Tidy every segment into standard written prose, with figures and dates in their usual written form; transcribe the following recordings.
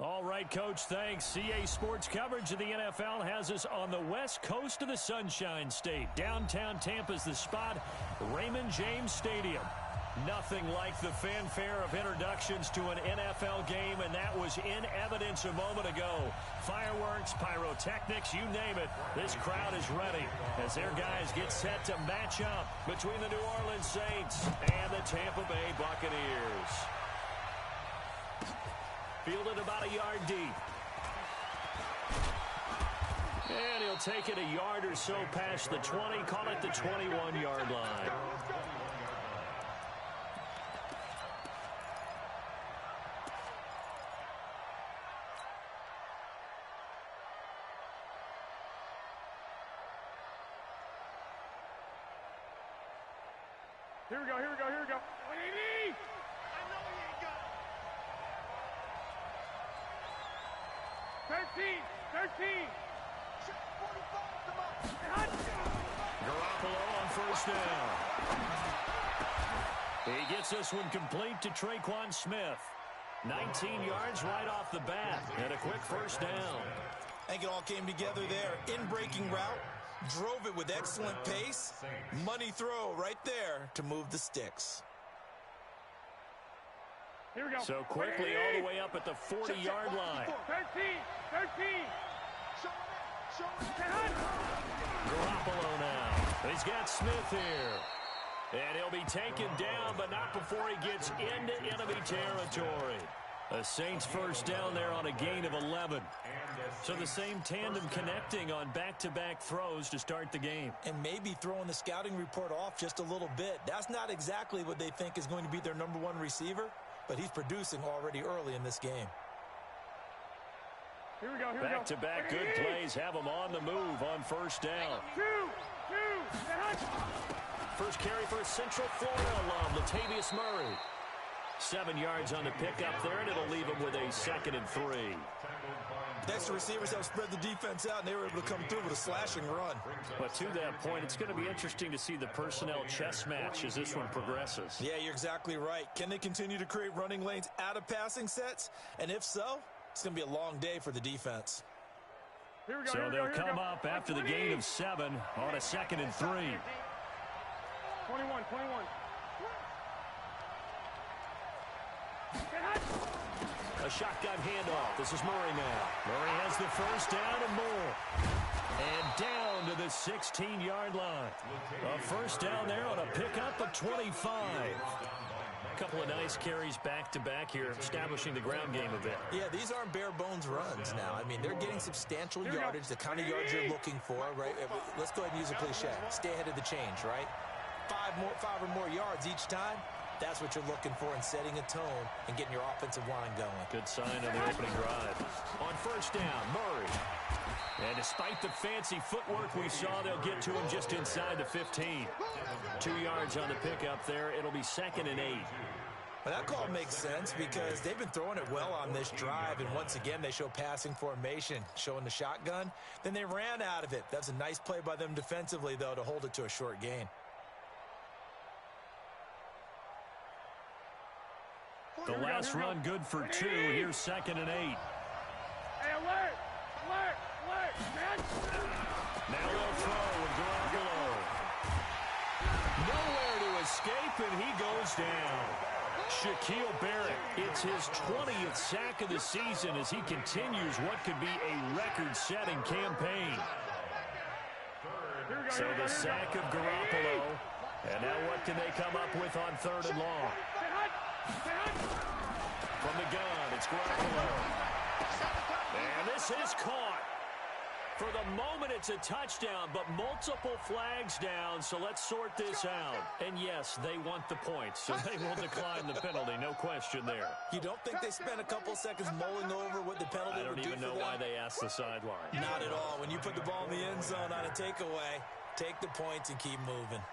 All right, Coach, thanks. CA Sports coverage of the NFL has us on the west coast of the Sunshine State. Downtown Tampa's the spot, Raymond James Stadium. Nothing like the fanfare of introductions to an NFL game, and that was in evidence a moment ago. Fireworks, pyrotechnics, you name it. This crowd is ready as their guys get set to match up between the New Orleans Saints and the Tampa Bay Buccaneers. Fielded about a yard deep. And he'll take it a yard or so past the 20, call it the 21-yard line. Here we go, here we go, here we go. Lady! I know he ain't got it. 13. 45, come on. Garoppolo on first down. He gets this one complete to Traquan Smith. 19 yards right off the bat, and a quick first down. I think it all came together there. In-breaking route. Drove it with excellent pace. Money throw right there to move the sticks. Here we go. So quickly all the way up at the 40-yard line. 13. Garoppolo now. He's got Smith here. And he'll be taken down, but not before he gets into enemy territory. A Saints first down there on a gain of 11. So the same tandem connecting on back-to-back throws to start the game. And maybe throwing the scouting report off just a little bit. That's not exactly what they think is going to be their number one receiver, but he's producing already early in this game. Here we go, Back-to-back good plays have him on the move on first down. Two. First carry for a Central Florida alum, Latavius Murray. 7 yards on the pickup there, and it'll leave him with a 2nd and 3. The extra receivers have spread the defense out, and they were able to come through with a slashing run. But to that point, it's going to be interesting to see the personnel chess match as this one progresses. Yeah, you're exactly right. Can they continue to create running lanes out of passing sets? And if so, it's going to be a long day for the defense. Here we go, So they'll come up after the gain of 7 on a 2nd and 3. 21. A shotgun handoff. This is Murray now. Murray has the first down and more. And down to the 16-yard line. A first down there on a pickup of 25. A couple of nice carries back-to-back here, establishing the ground game a bit. Yeah, these aren't bare-bones runs now. I mean, they're getting substantial yardage, the kind of yards you're looking for, right? Let's go ahead and use a cliche. Stay ahead of the change, right? 5 or more yards each time. That's what you're looking for in setting a tone and getting your offensive line going. Good sign on the opening drive. On first down, Murray. And despite the fancy footwork we saw, they'll get to him just inside the 15. 2 yards on the pickup there. It'll be 2nd and 8. Well, that call makes sense because they've been throwing it well on this drive, and once again, they show passing formation, showing the shotgun. Then they ran out of it. That's a nice play by them defensively, though, to hold it to a short gain. The last run good for 2. Here's 2nd and 8. Hey, alert! Man. Now they'll throw with Garoppolo. Nowhere to escape, and he goes down. Shaquille Barrett, it's his 20th sack of the season as he continues what could be a record-setting campaign. So the sack of Garoppolo. And now what can they come up with on 3rd and long? From the gun, it's Garoppolo. And this is caught. For the moment, it's a touchdown, but multiple flags down, so let's sort this out. And yes, they want the points, so they will decline the penalty, no question there. You don't think they spent a couple seconds mulling over what the penalty would do for them? I don't even know why they asked the sideline. Not at all. When you put the ball in the end zone on a takeaway, take the points and keep moving.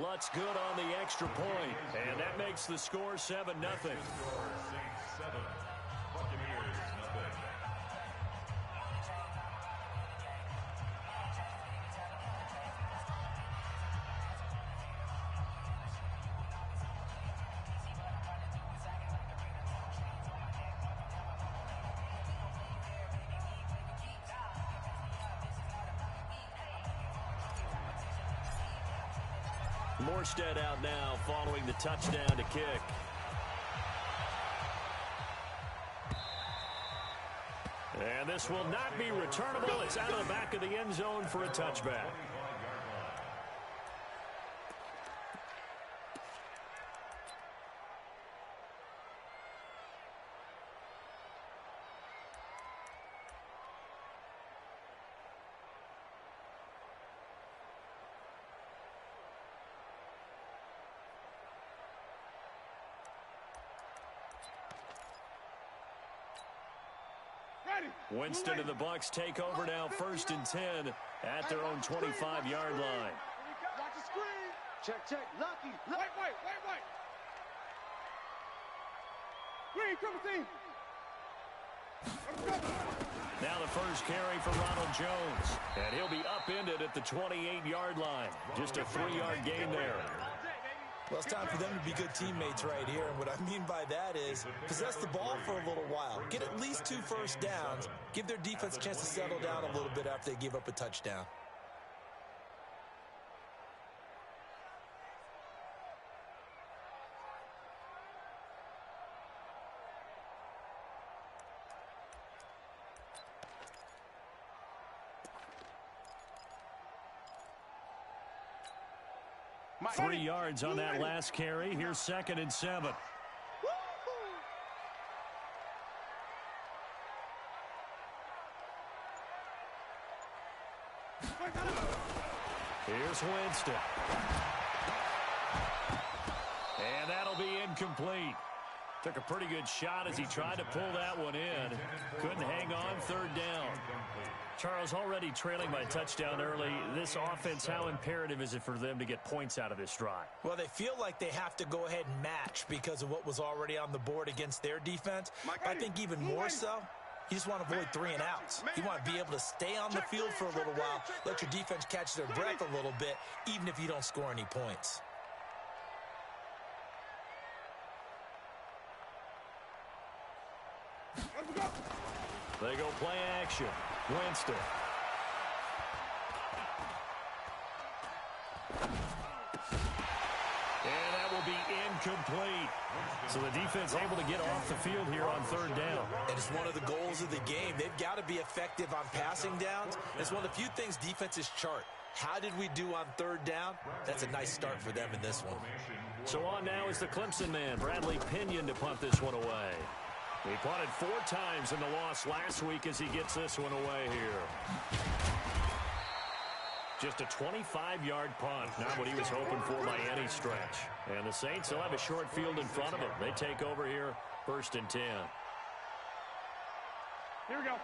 Lutz good on the extra point, and that makes the score 7-0. Morstead out now following the touchdown to kick. And this will not be returnable. It's out of the back of the end zone for a touchback. Winston and the Bucs take over now, 1st and 10 at their own 25-yard line. Watch the screen. Check. Lucky. Wait. Green, triple team. Now the first carry for Ronald Jones. And he'll be upended at the 28-yard line. Just a 3-yard gain there. Well, it's time for them to be good teammates right here. And what I mean by that is possess the ball for a little while. Get at least 2 first downs. Give their defense a chance to settle down a little bit after they give up a touchdown. Three yards on that last carry. Here's 2nd and 7. Here's Winston. And that'll be incomplete. Took a pretty good shot as he tried to pull that one in. Couldn't hang on, 3rd down. Charles, already trailing by a touchdown early. This offense, how imperative is it for them to get points out of this drive? Well, they feel like they have to go ahead and match because of what was already on the board against their defense. I think even more so, you just want to avoid 3 and outs. You want to be able to stay on the field for a little while, let your defense catch their breath a little bit, even if you don't score any points. They go play action. Winston. And that will be incomplete. So the defense able to get off the field here on 3rd down. And it's one of the goals of the game. They've got to be effective on passing downs. It's one of the few things defenses chart. How did we do on 3rd down? That's a nice start for them in this one. So on now is the Clemson man, Bradley Pinion, to punt this one away. He punted 4 times in the loss last week as he gets this one away here. Just a 25-yard punt, not what he was hoping for by any stretch. And the Saints will have a short field in front of them. They take over here, 1st and 10. Here we go.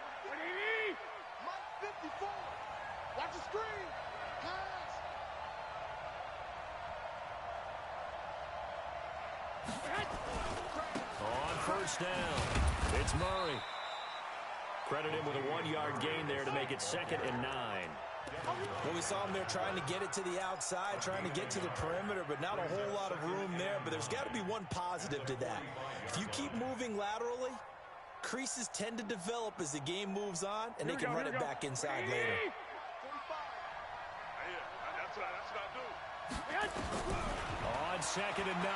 Mike 54. Watch the screen. On 1st down, it's Murray. Credit him with a 1-yard gain there to make it 2nd and 9. Well, we saw him there trying to get it to the outside, trying to get to the perimeter, but not a whole lot of room there. But there's got to be one positive to that. If you keep moving laterally, creases tend to develop as the game moves on, and they can run it back inside later. That's what I do. On 2nd and 9,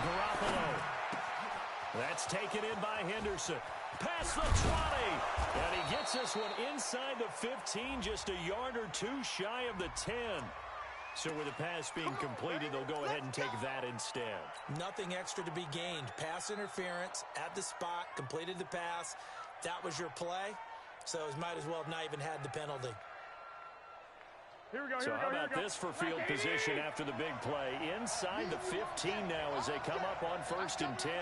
Garoppolo. That's taken in by Henderson. Past the 20. And he gets this one inside the 15, just a yard or 2 shy of the 10. So with the pass being completed, they'll go ahead and take that instead. Nothing extra to be gained. Pass interference at the spot, completed the pass. That was your play. So it might as well have not even had the penalty. Here we go, so how about this for field position after the big play? Inside the 15 now as they come up on 1st and 10.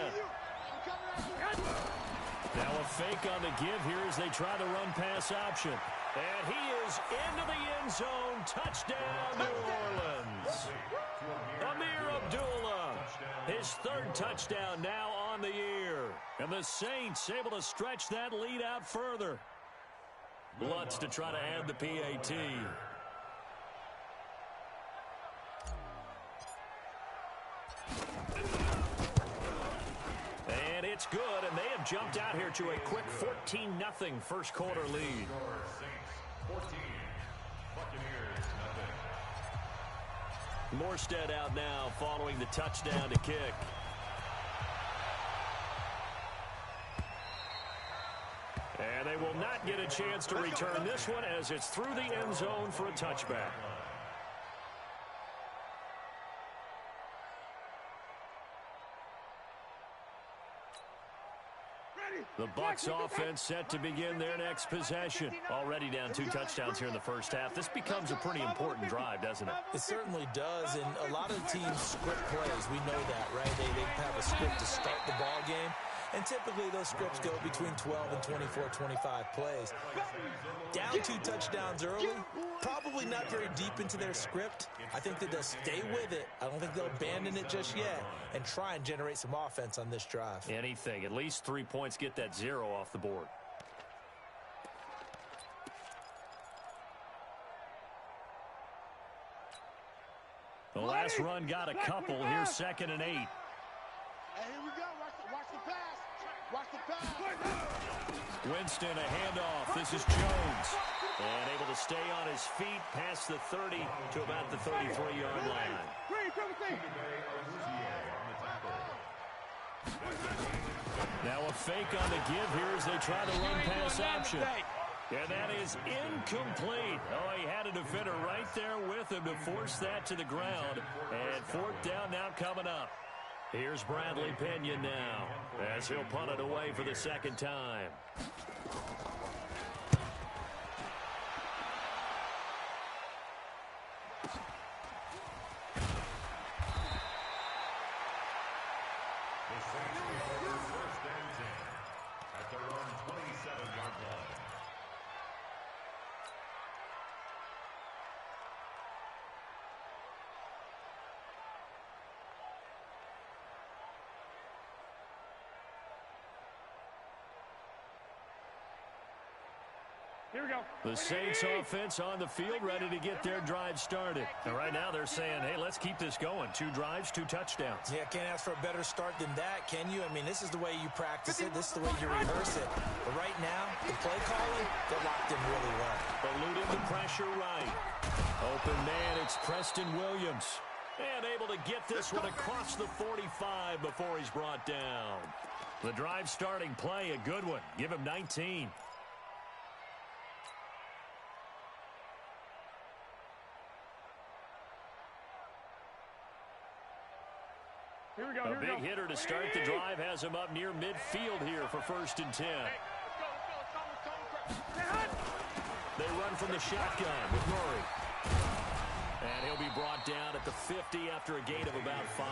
Now a fake on the give here as they try the run-pass option. And he is into the end zone. Touchdown, New Orleans. Amir Abdullah, his 3rd touchdown now on the year. And the Saints able to stretch that lead out further. Lutz to try to add the PAT. And it's good, and they have jumped out here to a quick 14-0 first quarter lead. Morstead out now following the touchdown to kick. And they will not get a chance to return this one as it's through the end zone for a touchback. The Bucs offense set to begin their next possession. Already down 2 touchdowns here in the first half. This becomes a pretty important drive, doesn't it? It certainly does, and a lot of teams script plays. We know that, right? They have a script to start the ball game, and typically those scripts go between 12 and 24, 25 plays. Down 2 touchdowns early, probably not very deep into their script. I think that they'll stay with it. I don't think they'll abandon it just yet and try and generate some offense on this drive. Anything. At least 3 points, get that 0 off the board. The last run got a couple. Here's 2nd and 8. Hey, here we go. Watch the pass. Watch the pass. Winston, a handoff. This is Jones. And able to stay on his feet past the 30 to about the 33-yard line. Now a fake on the give here as they try to run pass option. And that is incomplete. Oh, he had a defender right there with him to force that to the ground. And 4th down now coming up. Here's Bradley Pinion now as he'll punt it away for the 2nd time. Here we go. The Saints offense on the field ready to get their drive started. And right now they're saying, hey, let's keep this going. 2 drives, 2 touchdowns. Yeah, can't ask for a better start than that, can you? I mean, this is the way you practice it. This is the way you rehearse it. But right now, the play calling, they're locked in really well. Eluding the pressure right. Open man, it's Preston Williams. And able to get this one across the 45 before he's brought down. The drive starting play, a good one. Give him 19. A big hitter to start the drive has him up near midfield here for 1st and 10. They run from the shotgun with Murray. And he'll be brought down at the 50 after a gain of about 5.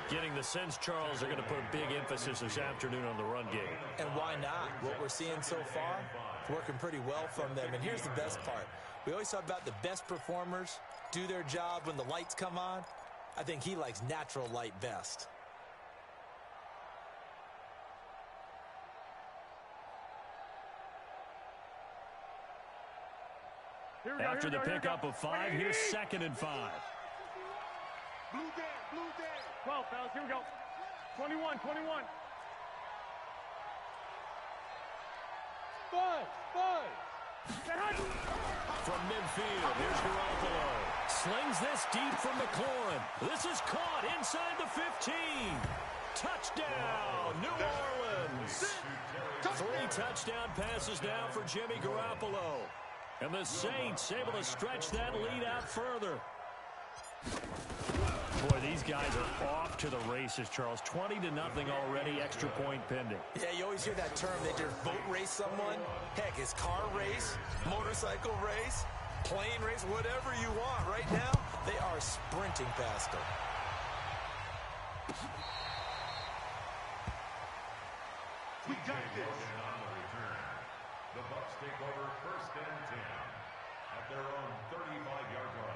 Getting the sense, Charles, they're going to put a big emphasis this afternoon on the run game. And why not? What we're seeing so far, it's working pretty well from them. And here's the best part. We always talk about the best performers do their job when the lights come on. I think he likes natural light best. After the pickup of 5, here's 2nd and 5. Blue dead. 12, fellas. Here we go. 21. From midfield, here's Garoppolo. Slings this deep from McLaurin. This is caught inside the 15. Touchdown, New Orleans. 3 touchdown passes now for Jimmy Garoppolo. And the Saints able to stretch that lead out further. Boy, these guys are off to the races, Charles. 20-0 already, extra point pending. Yeah, you always hear that term. They just boat race someone. Heck, it's car race, motorcycle race, plane race, whatever you want. Right now, they are sprinting past them. We got this. On the return, the Bucs take over 1st and 10 at their own 35-yard line.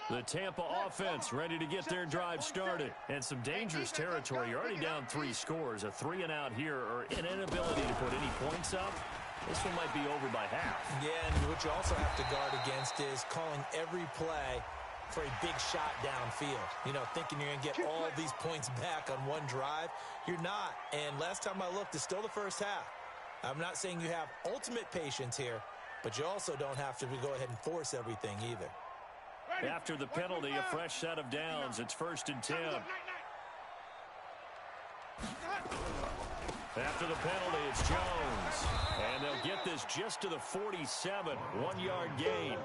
The Tampa offense ready to get their drive started. And some dangerous territory. You're already down 3 scores. A 3-and-out here or an inability to put any points up. This one might be over by half. Yeah, and what you also have to guard against is calling every play for a big shot downfield. You know, thinking you're going to get all these points back on one drive. You're not. And last time I looked, it's still the first half. I'm not saying you have ultimate patience here, but you also don't have to go ahead and force everything either. After the penalty, a fresh set of downs. It's 1st and 10. After the penalty, it's Jones. And they'll get this just to the 47, 1-yard gain.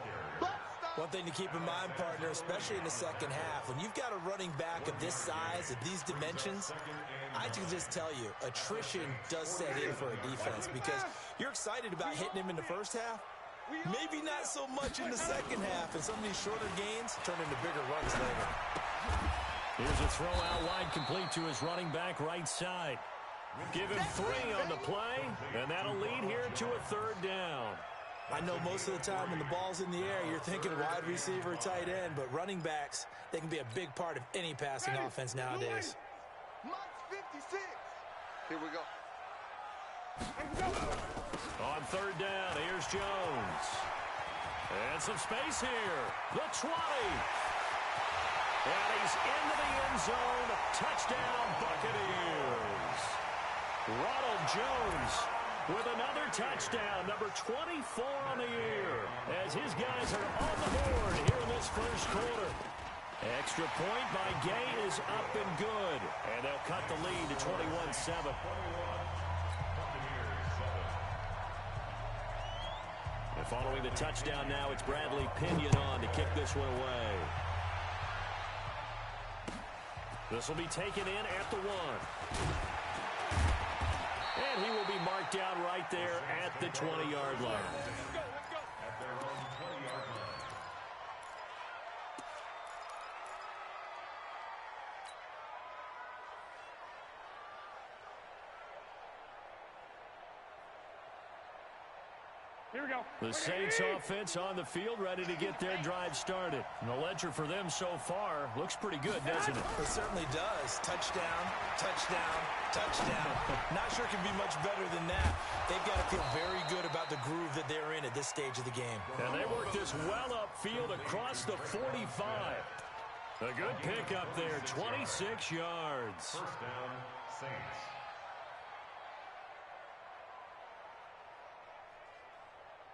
One thing to keep in mind, partner, especially in the second half, when you've got a running back of this size, of these dimensions, I can just tell you, attrition does set in for a defense because you're excited about hitting him in the first half. Maybe not so much in the second half, and some of these shorter gains turn into bigger runs later. Here's a throw out wide, complete to his running back right side. Give him 3 on the play, and that'll lead here to a 3rd down. I know most of the time when the ball's in the air, you're thinking wide receiver, tight end, but running backs, they can be a big part of any passing offense nowadays. Here we go. On 3rd down, here's Jones. And some space here. The 20. And he's into the end zone. Touchdown, Buccaneers. Ronald Jones with another touchdown, number 24 on the year, as his guys are on the board here in this first quarter. Extra point by Gay is up and good, and they'll cut the lead to 21-7. And following the touchdown now, it's Bradley Pinion on to kick this one away. This will be taken in at the 1. And he will be marked down right there at the 20-yard line. At their own 20-yard line. Here we go. The Saints offense on the field, ready to get their drive started. And the ledger for them so far looks pretty good, doesn't it? It certainly does. Touchdown, touchdown, touchdown. Not sure it can be much better than that. They've got to feel very good about the groove that they're in at this stage of the game. And they work this well upfield across the 45. A good pick up there, 26 yards. First down, Saints.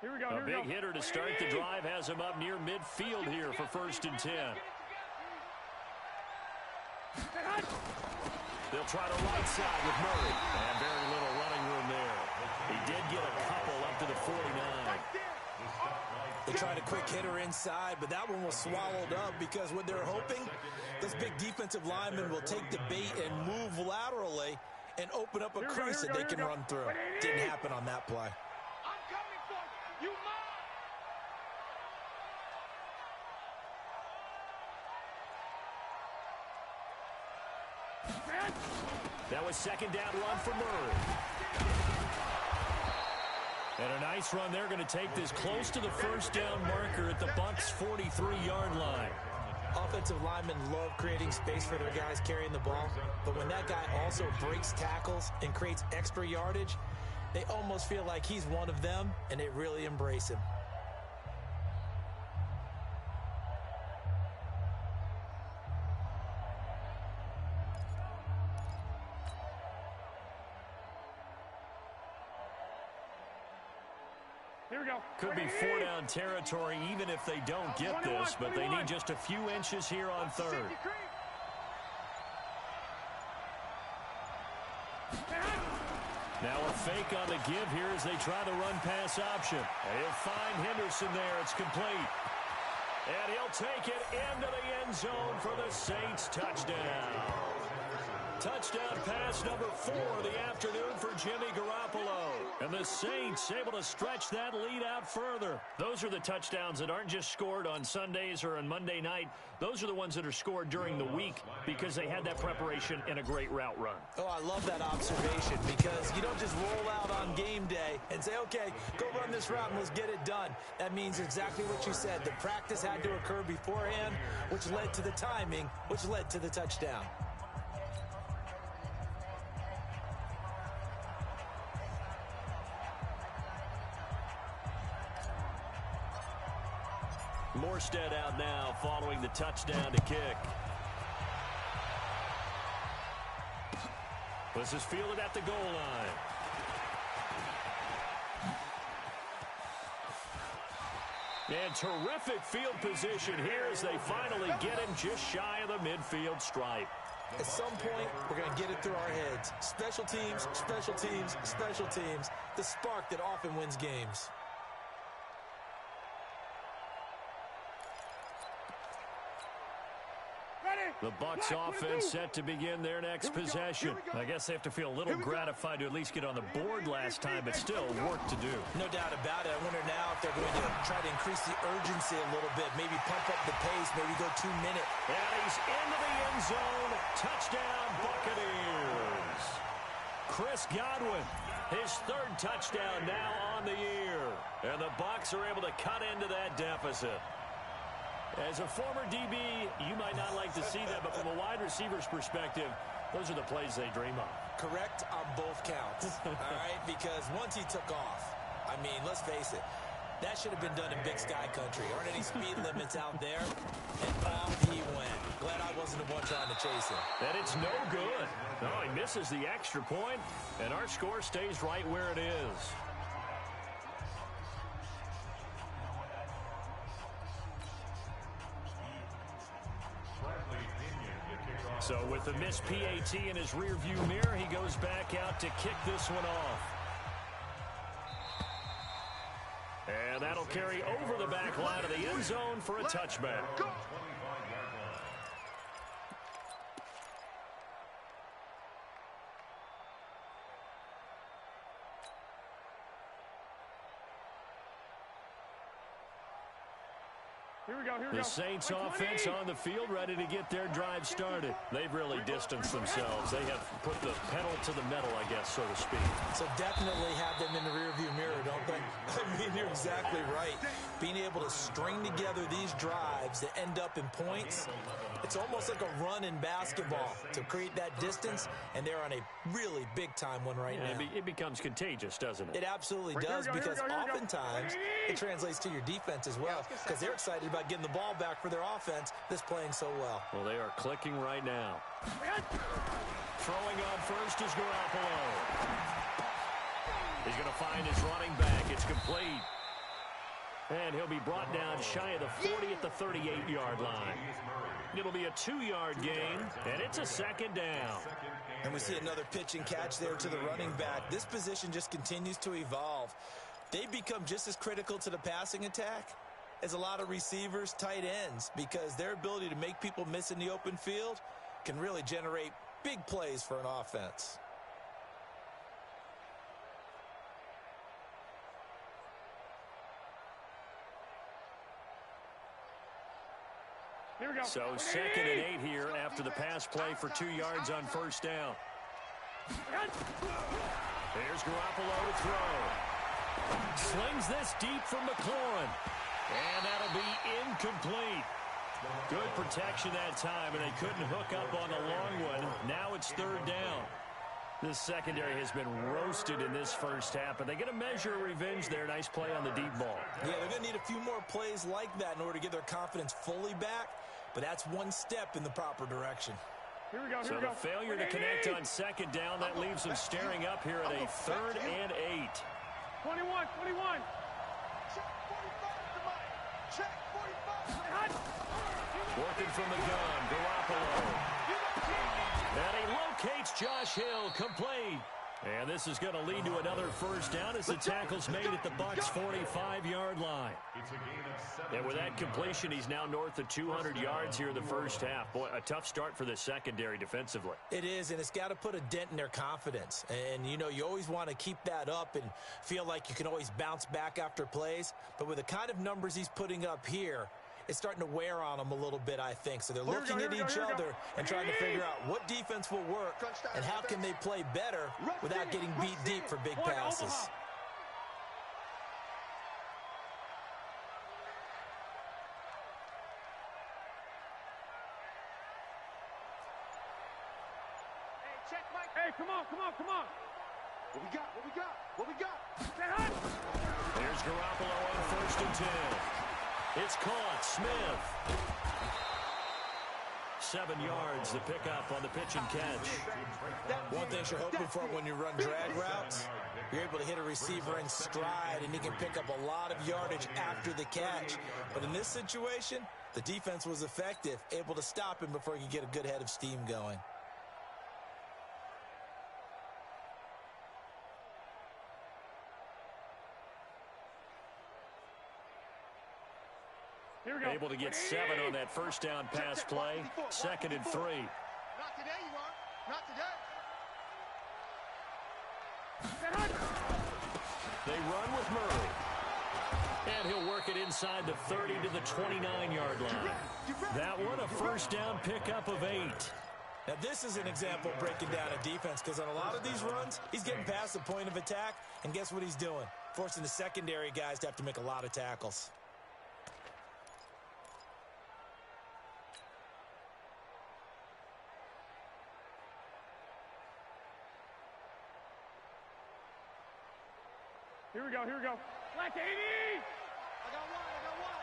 Here we go. A big hitter to start the drive has him up near midfield here for 1st and 10. They'll try the right side with Murray. And very little running room there. He did get a couple up to the 49. They tried a quick hitter inside, but that one was swallowed up because what they're hoping, this big defensive lineman will take the bait and move laterally and open up a crease that they can run through. Didn't happen on that play. You That was 2nd down run for Murray. And a nice run. They're going to take this close to the 1st down marker at the Bucs' 43-yard line. Offensive linemen love creating space for their guys carrying the ball, but when that guy also breaks tackles and creates extra yardage, they almost feel like he's one of them, and they really embrace him. Here we go. Could be 4-down territory even if they don't get this, but they need just a few inches here on 3rd. Now a fake on the give here as they try the run-pass option. And he'll find Henderson there. It's complete. And he'll take it into the end zone for the Saints touchdown. Touchdown pass number 4 of the afternoon for Jimmy Garoppolo. And the Saints able to stretch that lead out further. Those are the touchdowns that aren't just scored on Sundays or on Monday night. Those are the ones that are scored during the week because they had that preparation and a great route run. Oh, I love that observation because you don't just roll out on game day and say, okay, go run this route and let's get it done. That means exactly what you said. The practice had to occur beforehand, which led to the timing, which led to the touchdown. Morstead out now following the touchdown to kick. This is fielded at the goal line. And terrific field position here as they finally get him just shy of the midfield stripe. At some point, we're going to get it through our heads. Special teams, special teams, special teams. The spark that often wins games. The Bucs offense set to begin their next possession. I guess they have to feel a little gratified to at least get on the board last time, but still work to do. No doubt about it. I wonder now if they're going to try to increase the urgency a little bit, maybe pump up the pace, maybe go 2-minute. And he's into the end zone. Touchdown, Buccaneers. Chris Godwin, his third touchdown now on the year. And the Bucs are able to cut into that deficit. As a former DB, you might not like to see that, but from a wide receiver's perspective, those are the plays they dream of. Correct on both counts, all right? Because once he took off, I mean, let's face it, that should have been done in Big Sky country. Aren't any speed limits out there? And off he went. Glad I wasn't the one trying to chase him. And it's no good. No, he misses the extra point, and our score stays right where it is. So with the missed PAT in his rearview mirror, he goes back out to kick this one off. And that'll carry over the back line of the end zone for a touchback. The Saints offense on the field ready to get their drive started. They've really distanced themselves. They have put the pedal to the metal, I guess, so to speak. So definitely have them in the rearview mirror, don't they? I mean, you're exactly right. Being able to string together these drives that end up in points, it's almost like a run in basketball to create that distance, and they're on a really big-time one right now. It becomes contagious, doesn't it? It absolutely does, because oftentimes it translates to your defense as well, because they're excited about getting the ball back for their offense that's playing so well. Well, they are clicking right now. Throwing on first is Garoppolo. He's going to find his running back. It's complete. And he'll be brought down shy of the 40 at the 38-yard line. It'll be a 2-yard gain, and it's a second down. And we see another pitch and catch there to the running back. This position just continues to evolve. They become just as critical to the passing attack as a lot of receivers, tight ends, because their ability to make people miss in the open field can really generate big plays for an offense. Here we go. So 2nd and 8 here after the pass play for 2 yards on first down. Here's Garoppolo to throw. Slings this deep from McLaurin. And that'll be incomplete. Good protection that time, and they couldn't hook up on the long one. Now it's 3rd down. This secondary has been roasted in this first half, but they get a measure of revenge there. Nice play on the deep ball. Yeah, they're going to need a few more plays like that in order to get their confidence fully back, but that's one step in the proper direction. Here we go, so the failure to connect on 2nd down, that leaves them staring up here at a 3rd and 8. 21. Check 45. Working from the gun, Garoppolo. And he locates Josh Hill, complete. And this is going to lead to another first down as the tackle's made at the Bucs' 45-yard line. And with that completion, he's now north of 200 yards here in the first half. Boy, a tough start for the secondary defensively. It is, and it's got to put a dent in their confidence. And, you know, you always want to keep that up and feel like you can always bounce back after plays. But with the kind of numbers he's putting up here, it's starting to wear on them a little bit, I think. So they're looking at each other and trying to figure out what defense will work and how can they play better without getting beat deep for big passes. Hey, come on. What we got? There's Garoppolo on 1st and 10. It's caught. Smith. 7 yards to pick up on the pitch and catch. One thing you're hoping for when you run drag routes, you're able to hit a receiver in stride, and he can pick up a lot of yardage after the catch. But in this situation, the defense was effective, able to stop him before he could get a good head of steam going. Able to get 7 on that first down pass play. 2nd and 3. Not today, you are. Not today. They run with Murray. And he'll work it inside the 30 to the 29-yard line. That one, a first down pickup of 8. Now, this is an example of breaking down a defense, because on a lot of these runs, he's getting past the point of attack, and guess what he's doing? Forcing the secondary guys to have to make a lot of tackles. Here we go, here we go. Black 80! I got one, I got one.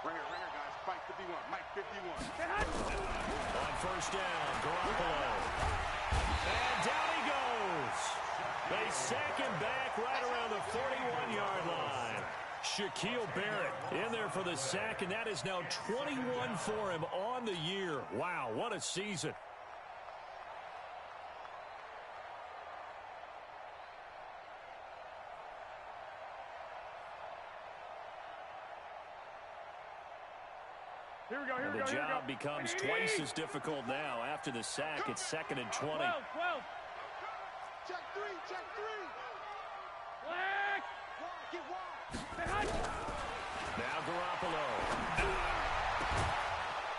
Right here, guys. Mike 51, Mike 51. On first down, Garoppolo. And down he goes. They sack him back right around the 41-yard line. Shaquille Barrett in there for the sack, and that is now 21 for him on the year. Wow, what a season. Here we go, here we The go, here we go. job becomes twice as difficult now after the sack. It's 2nd and 20. 12. Check 3, check 3. Black! Get wide. Now Garoppolo.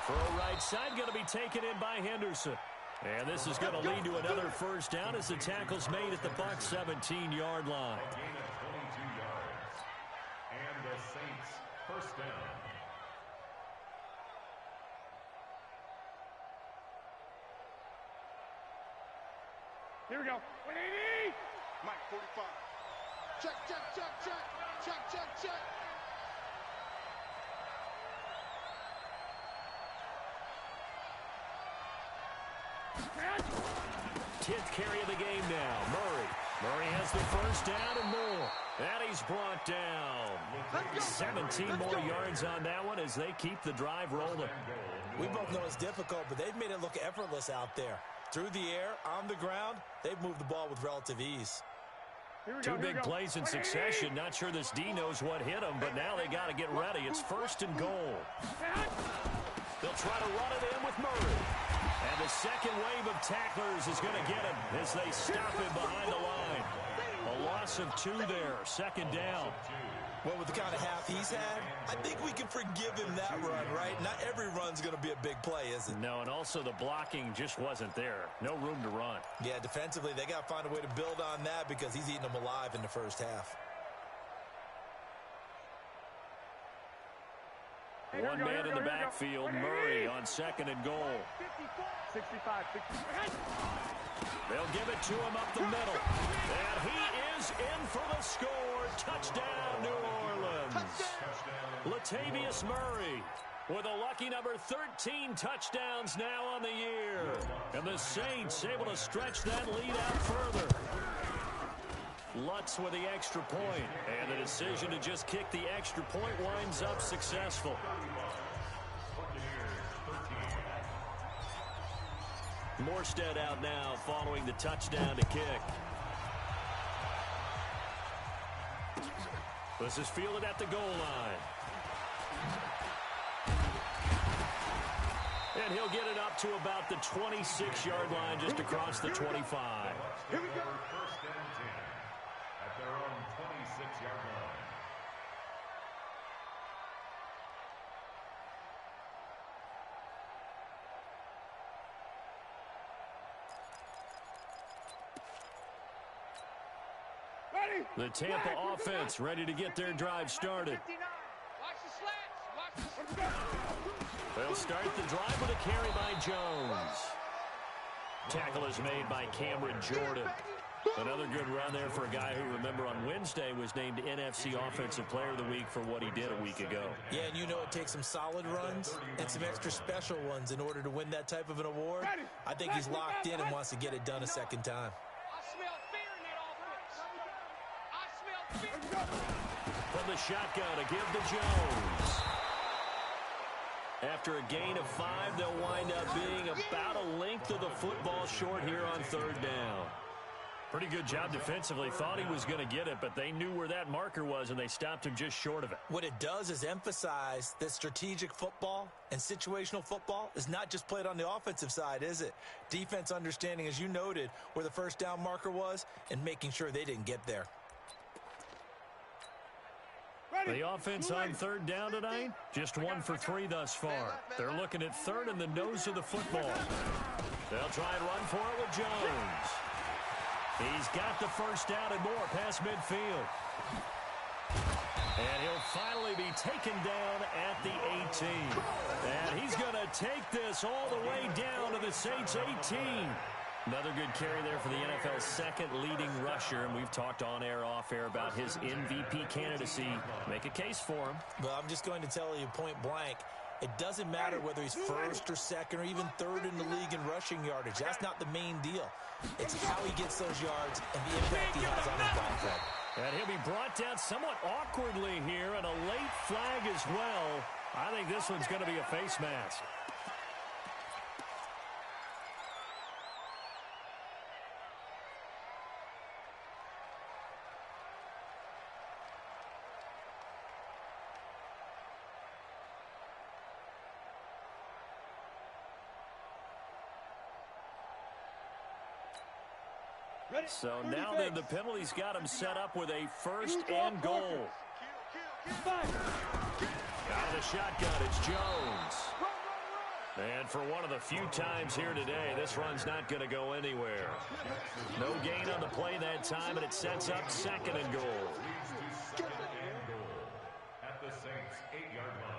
For a right side, going to be taken in by Henderson. And this is going to lead to another first down as the tackle's made at the Bucs 17-yard line. A gain of 22 yards. And the Saints first down. Here we go. 180! Mike 45. Check, check, check, check. Check, check, check. Tenth carry of the game now. Murray has the first down and more. And he's brought down. 17 more yards on that one as they keep the drive rolling. We both know it's difficult, but they've made it look effortless out there. Through the air, on the ground, they've moved the ball with relative ease. Two big plays in succession. Not sure this D knows what hit him, but now they got to get ready. It's 1st and goal. They'll try to run it in with Murray. And the second wave of tacklers is going to get him as they stop him behind the line. A loss of 2 there. 2nd down. Well, with the kind of half he's had, I think we can forgive him that run, right? Not every run's going to be a big play, is it? No, and also the blocking just wasn't there. No room to run. Yeah, defensively, they got to find a way to build on that because he's eating them alive in the first half. One man in the backfield, Murray on 2nd and goal. 65. They'll give it to him up the middle. And he is in for the score. Touchdown, New Orleans. Latavius Murray with a lucky number 13 touchdowns now on the year. And the Saints able to stretch that lead out further. Lutz with the extra point. And the decision to just kick the extra point winds up successful. Morstead out now following the touchdown to kick. This is fielded at the goal line. And he'll get it up to about the 26-yard line just across the 25. Here we go. First and 10 at their own 26-yard line. The Tampa offense ready to get their drive started. Watch the slats. Watch the slats. They'll start the drive with a carry by Jones. Tackle is made by Cameron Jordan. Another good run there for a guy who, remember, on Wednesday was named NFC Offensive Player of the Week for what he did a week ago. Yeah, and you know it takes some solid runs and some extra special ones in order to win that type of an award. I think he's locked in and wants to get it done a second time. I smell fear in that offense. I smell fear. From the shotgun, a give to Jones. After a gain of 5, they'll wind up being about a length of the football short here on third down. Pretty good job defensively. Thought he was going to get it, but they knew where that marker was, and they stopped him just short of it. What it does is emphasize that strategic football and situational football is not just played on the offensive side, is it? Defense understanding, as you noted, where the first down marker was and making sure they didn't get there. The offense on third down tonight, just 1 for 3 thus far. They're looking at third and the nose of the football. They'll try and run for it with Jones. He's got the first down and more past midfield. And he'll finally be taken down at the 18. And he's going to take this all the way down to the Saints' 18. Another good carry there for the NFL's second leading rusher, and we've talked on air, off air about his MVP candidacy. Make a case for him. Well, I'm just going to tell you point blank, it doesn't matter whether he's first or second or even third in the league in rushing yardage. That's not the main deal. It's how he gets those yards and the impact he has on his ball club. And he'll be brought down somewhat awkwardly here, and a late flag as well. I think this one's going to be a face mask. So now then the penalty's got him set up with a first and goal. Out of the shotgun, it's Jones. And for one of the few times here today, this run's not going to go anywhere. No gain on the play that time, and it sets up second and goal. At the Saints' 8-yard line.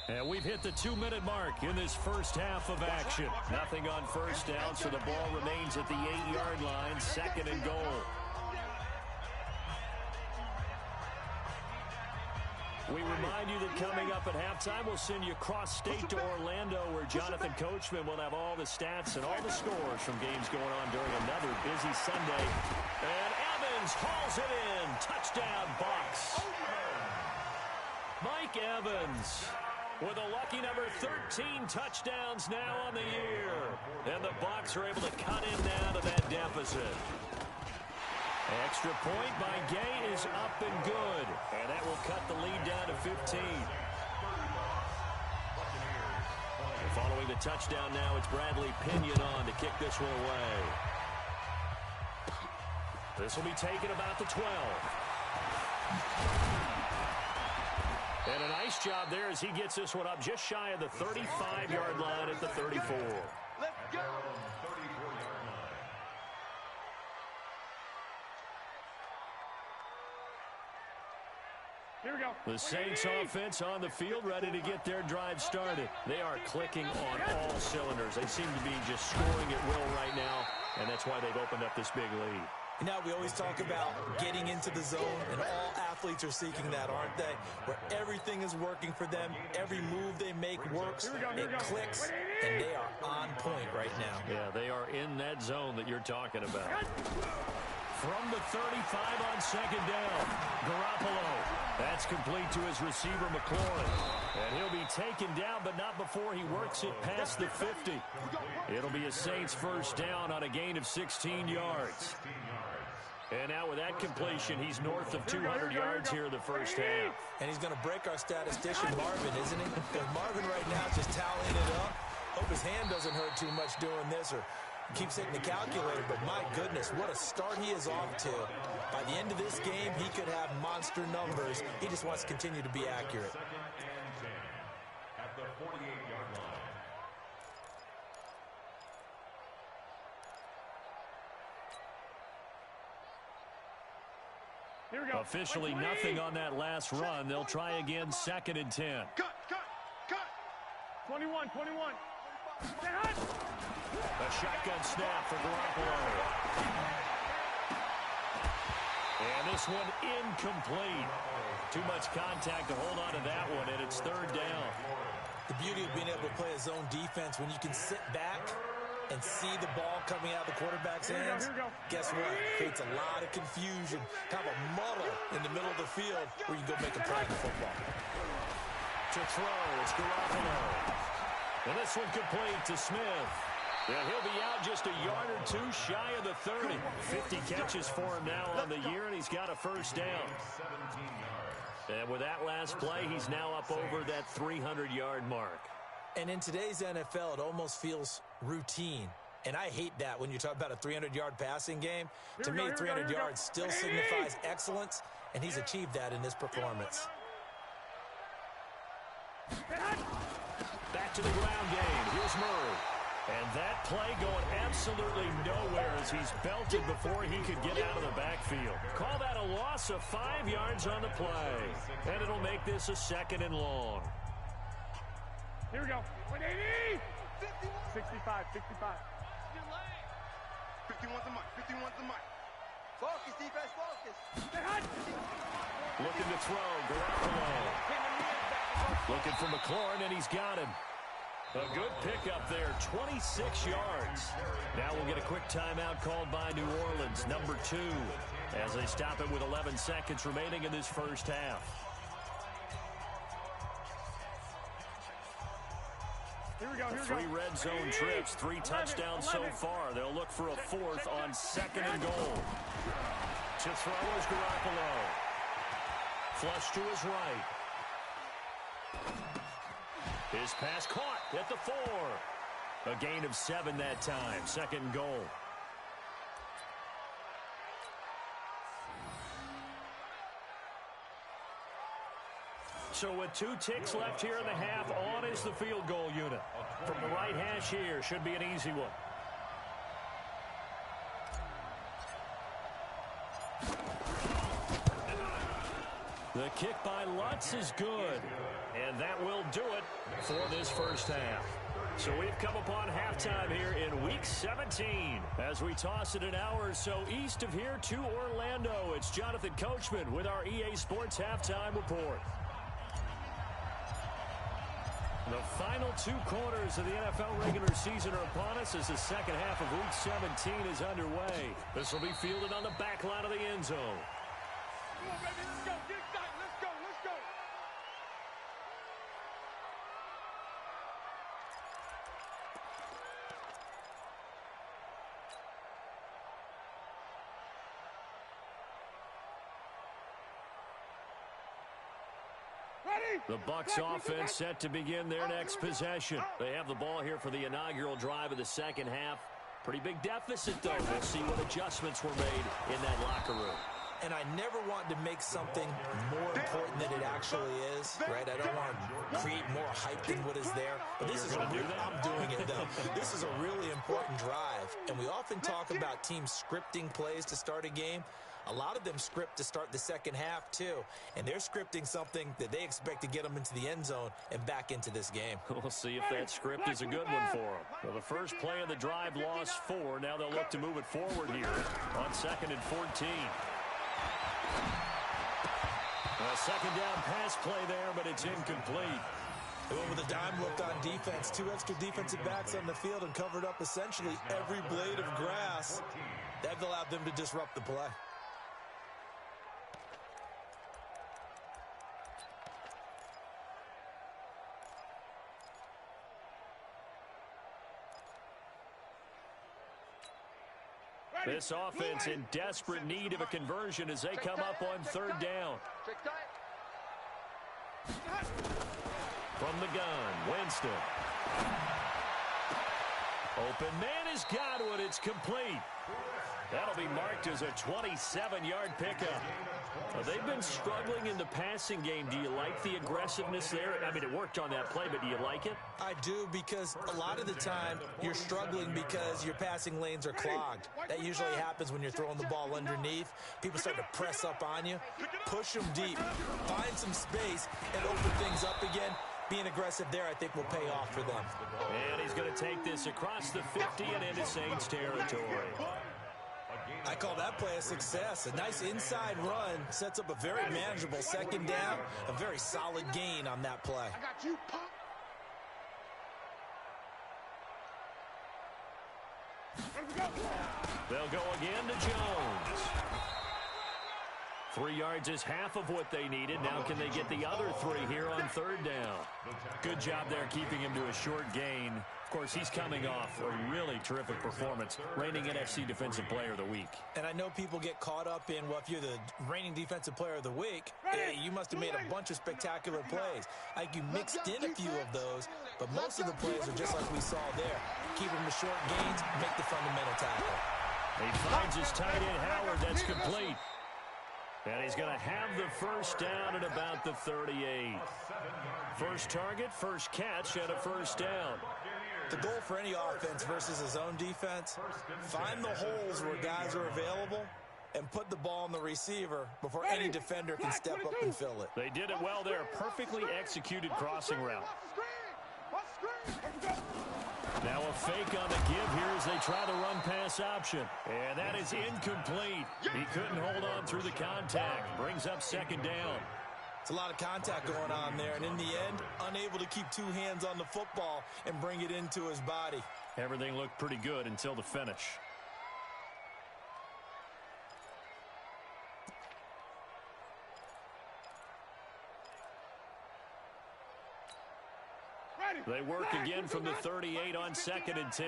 And we've hit the 2-minute mark in this first half of action. Nothing on first down, so the ball remains at the 8-yard line, second and goal. We remind you that coming up at halftime, we'll send you cross-state to Orlando, where Jonathan Coachman will have all the stats and all the scores from games going on during another busy Sunday. And Evans hauls it in. Touchdown, Bucs. Mike Evans with a lucky number 13 touchdowns now on the year. And the Bucs are able to cut in now to that deficit. Extra point by Gay is up and good. And that will cut the lead down to 15. Following the touchdown now, it's Bradley Pinion on to kick this one away. This will be taken about the 12. And a nice job there as he gets this one up just shy of the 35-yard line at the 34. Let's go. Here we go. The Saints offense on the field, ready to get their drive started. They are clicking on all cylinders. They seem to be just scoring at will right now, and that's why they've opened up this big lead. You know, we always talk about getting into the zone, and all athletes are seeking that, aren't they? Where everything is working for them, every move they make works, it clicks, and they are on point right now. Yeah, they are in that zone that you're talking about. From the 35 on second down, Garoppolo. That's complete to his receiver, McLaurin. And he'll be taken down, but not before he works it past the 50. It'll be a Saints first down on a gain of 16 yards. And now with that completion, he's north of 200 yards here in the first half. And he's going to break our statistician, Marvin, isn't he? Because Marvin right now is just tallying it up. Hope his hand doesn't hurt too much doing this, or keeps hitting the calculator, but my goodness, what a start he is off to. By the end of this game, he could have monster numbers. He just wants to continue to be accurate. Second and 10 at the 48-yard line. Here we go. Officially nothing on that last run. They'll try again, second and 10. Cut. 21. A shotgun snap for Garoppolo. And this one incomplete. Too much contact to hold on to that one, and it's third down. The beauty of being able to play a zone defense, when you can sit back and see the ball coming out of the quarterback's hands, guess what? It creates a lot of confusion, kind of a muddle in the middle of the field where you can go make a play in the football. To throw, it's Garoppolo. And this one complete to Smith. And he'll be out just a yard or two shy of the 30. 50 catches for him now on the year, and he's got a first down. And with that last play, he's now up over that 300-yard mark. And in today's NFL, it almost feels routine. And I hate that when you talk about a 300-yard passing game. To me, 300 yards still signifies excellence, and he's achieved that in this performance. Back to the ground game. Here's Murray. And that play going absolutely nowhere as he's belted before he could get out of the backfield. Call that a loss of 5 yards on the play. And it'll make this a second and long. Here we go. 180! 65, 65. 51's the mic, 51's the mic. Focus, defense, focus. Looking to throw, Garoppolo. Looking for McLaurin, and he's got him. A good pickup there, 26 yards. Now we'll get a quick timeout called by New Orleans, number 2, as they stop it with 11 seconds remaining in this first half. Here we go, 3 red zone trips, 3 touchdowns so far. They'll look for a 4th on 2nd and goal. To throw is Garoppolo. Flush to his right. His pass caught at the 4. A gain of 7 that time. 2nd and goal. So with 2 ticks left here in the half, on is the field goal unit. From the right hash here, should be an easy one. The kick by Lutz is good. And that will do it for this first half. So we've come upon halftime here in Week 17. As we toss it an hour or so east of here to Orlando, it's Jonathan Coachman with our EA Sports Halftime Report. The final 2 quarters of the NFL regular season are upon us as the second half of Week 17 is underway. This will be fielded on the back line of the end zone. Come on, baby, let's go. Get excited. Let's go, let's go. The Bucs offense set to begin their next possession. They have the ball here for the inaugural drive of the second half. Pretty big deficit, though. We'll see what adjustments were made in that locker room. And I never want to make something more important than it actually is, right? I don't want to create more hype than what is there. But this is I'm doing it, though. This is a really important drive. And we often talk about teams scripting plays to start a game. A lot of them script to start the second half, too. And they're scripting something that they expect to get them into the end zone and back into this game. We'll see if that script is a good one for them. Well, the first play of the drive lost 4. Now they'll look to move it forward here on 2nd and 14. A second down pass play there, but it's incomplete. Well, with a dime look on defense, 2 extra defensive backs on the field and covered up essentially every blade of grass. That allowed them to disrupt the play. This offense in desperate need of a conversion as they come up on 3rd down. From the gun, Winston. Open man has got one. It's complete. That'll be marked as a 27-yard pickup. They've been struggling in the passing game. Do you like the aggressiveness there? I mean, it worked on that play, but do you like it? I do, because a lot of the time you're struggling because your passing lanes are clogged. That usually happens when you're throwing the ball underneath. People start to press up on you. Push them deep. Find some space and open things up again. being aggressive there, I think, will pay off for them. And he's going to take this across the 50 and into Saints territory. I call that play a success. A nice inside run sets up a very manageable second down, a very solid gain on that play. I got you, pop. They'll go again to Jones. 3 yards is half of what they needed. Now can they get the other 3 here on third down? Good job there keeping him to a short gain. Of course, he's coming off a really terrific performance, reigning NFC Defensive Player of the Week. And I know people get caught up in, well, if you're the reigning Defensive Player of the Week, you must have made a bunch of spectacular plays. I think you mixed in a few of those, but most of the plays are just like we saw there. Keep them to short gains, make the fundamental tackle. He finds his tight end, Howard. That's complete. And he's going to have the first down at about the 38. First target, first catch, and a first down. The goal for any offense versus a zone defense, find the holes where guys are available and put the ball on the receiver before any defender can step up and fill it. They did it well there. Perfectly executed crossing route. Now a fake on the give here as they try the run-pass option. And that is incomplete. He couldn't hold on through the contact. Brings up second down. It's a lot of contact going on there, and in the end, unable to keep 2 hands on the football and bring it into his body. Everything looked pretty good until the finish. They work again from the 38 on 2nd and 10.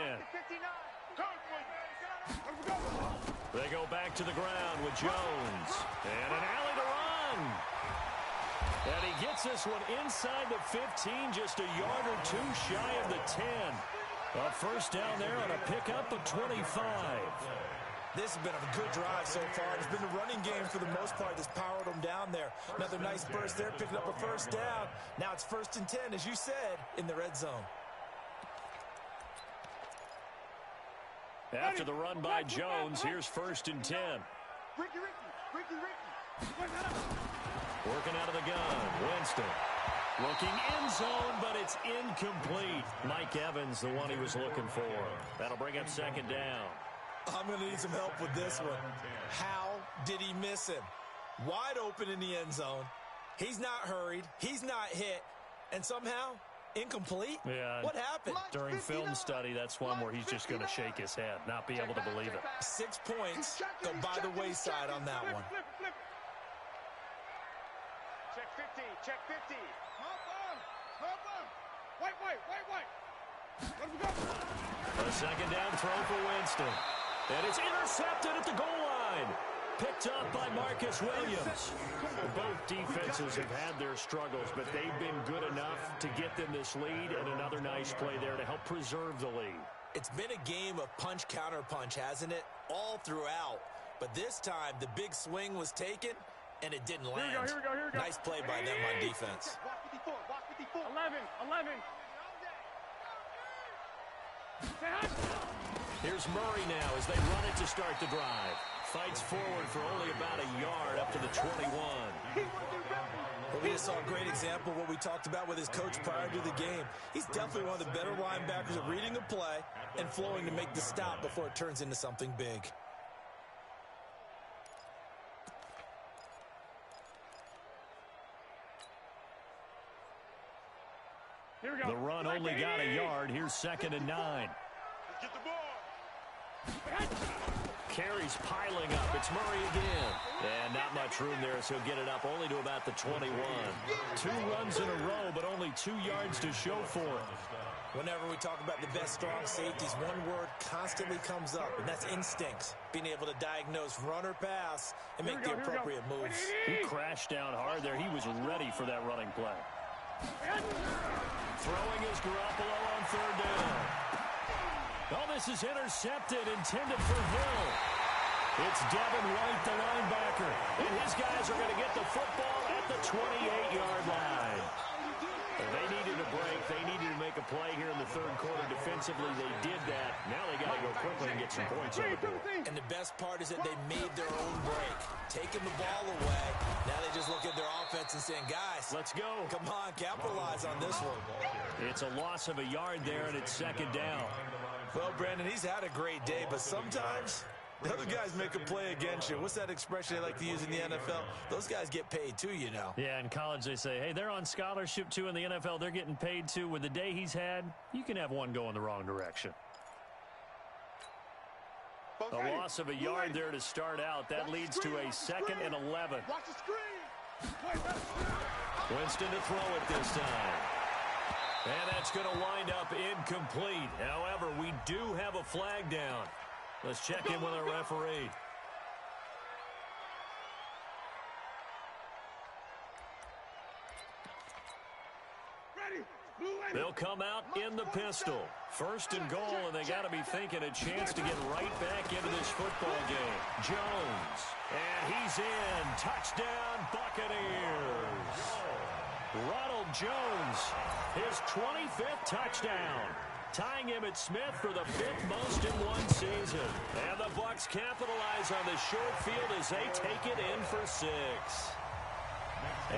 They go back to the ground with Jones. And an alley to run. And he gets this one inside the 15, just a yard or 2 shy of the 10. A first down there on a pickup of 25. This has been a good drive so far. It's been the running game for the most part that's powered them down there. Another nice burst there, picking up a first down. Now it's 1st and 10, as you said, in the red zone. After the run by Jones, here's 1st and 10. Ricky. Working out of the gun, Winston. Looking end zone, but it's incomplete. Mike Evans, the one he was looking for. That'll bring up 2nd down. I'm going to need some help with this one. How did he miss him? Wide open in the end zone. He's not hurried. He's not hit. And somehow, incomplete? Yeah. What happened? During film study, that's one where he's just going to shake his head, not be able to believe it. 6 points go by the wayside on that one. Check 50. Check 50. Hop on. White. Let him go. A 2nd down throw for Winston. And it's intercepted at the goal line. Picked up by Marcus Williams. Both defenses have had their struggles, but they've been good enough to get them this lead, and another nice play there to help preserve the lead. It's been a game of punch-counter-punch, hasn't it? All throughout. But this time, the big swing was taken, and it didn't land. Here we go. Nice play by them on defense. Watch 54. 11. Here's Murray now as they run it to start the drive. Fights forward for only about a yard up to the 21. Well, we just saw a great example of what we talked about with his coach prior to the game. He's definitely one of the better linebackers at reading a play and flowing to make the stop before it turns into something big. Here we go. The run only got a yard. Here's 2nd and 9. Get the ball. Carries piling up. It's Murray again. And not much room there, so he'll get it up only to about the 21. 2 runs in a row, but only 2 yards to show for it. Whenever we talk about the best strong safeties, one word constantly comes up, and that's instincts. Being able to diagnose run or pass and make the appropriate moves. He crashed down hard there. He was ready for that running play. Throwing is Garoppolo on 3rd down. Oh, this is intercepted, intended for Hill. It's Devin White, the linebacker. And his guys are going to get the football at the 28-yard line. They needed a break. They needed to make a play here in the 3rd quarter to defensively, they did that. Now they got to go quickly and get some points on the board. And the best part is that they made their own break, taking the ball away. Now they just look at their offense and saying, guys, let's go. Come on, capitalize on this one. It's a loss of a yard there, and it's second down. Well, Brandon, he's had a great day, but sometimes the other guys make a play against you. What's that expression they like to use in the NFL? Those guys get paid too, you know. Yeah, in college they say, hey, they're on scholarship too. In the NFL, they're getting paid too. With the day he's had, you can have one go in the wrong direction. A loss of a yard there to start out. That leads to a 2nd and 11. Watch the screen. Winston to throw it this time. And that's going to wind up incomplete. However, we do have a flag down. Let's check in with our referee. They'll come out in the pistol. 1st and goal, and they got to be thinking a chance to get right back into this football game. Jones, and he's in. Touchdown, Buccaneers. Ronald Jones, his 25th touchdown, tying Emmitt Smith for the 5th most in one season. And the Bucs capitalize on the short field as they take it in for 6.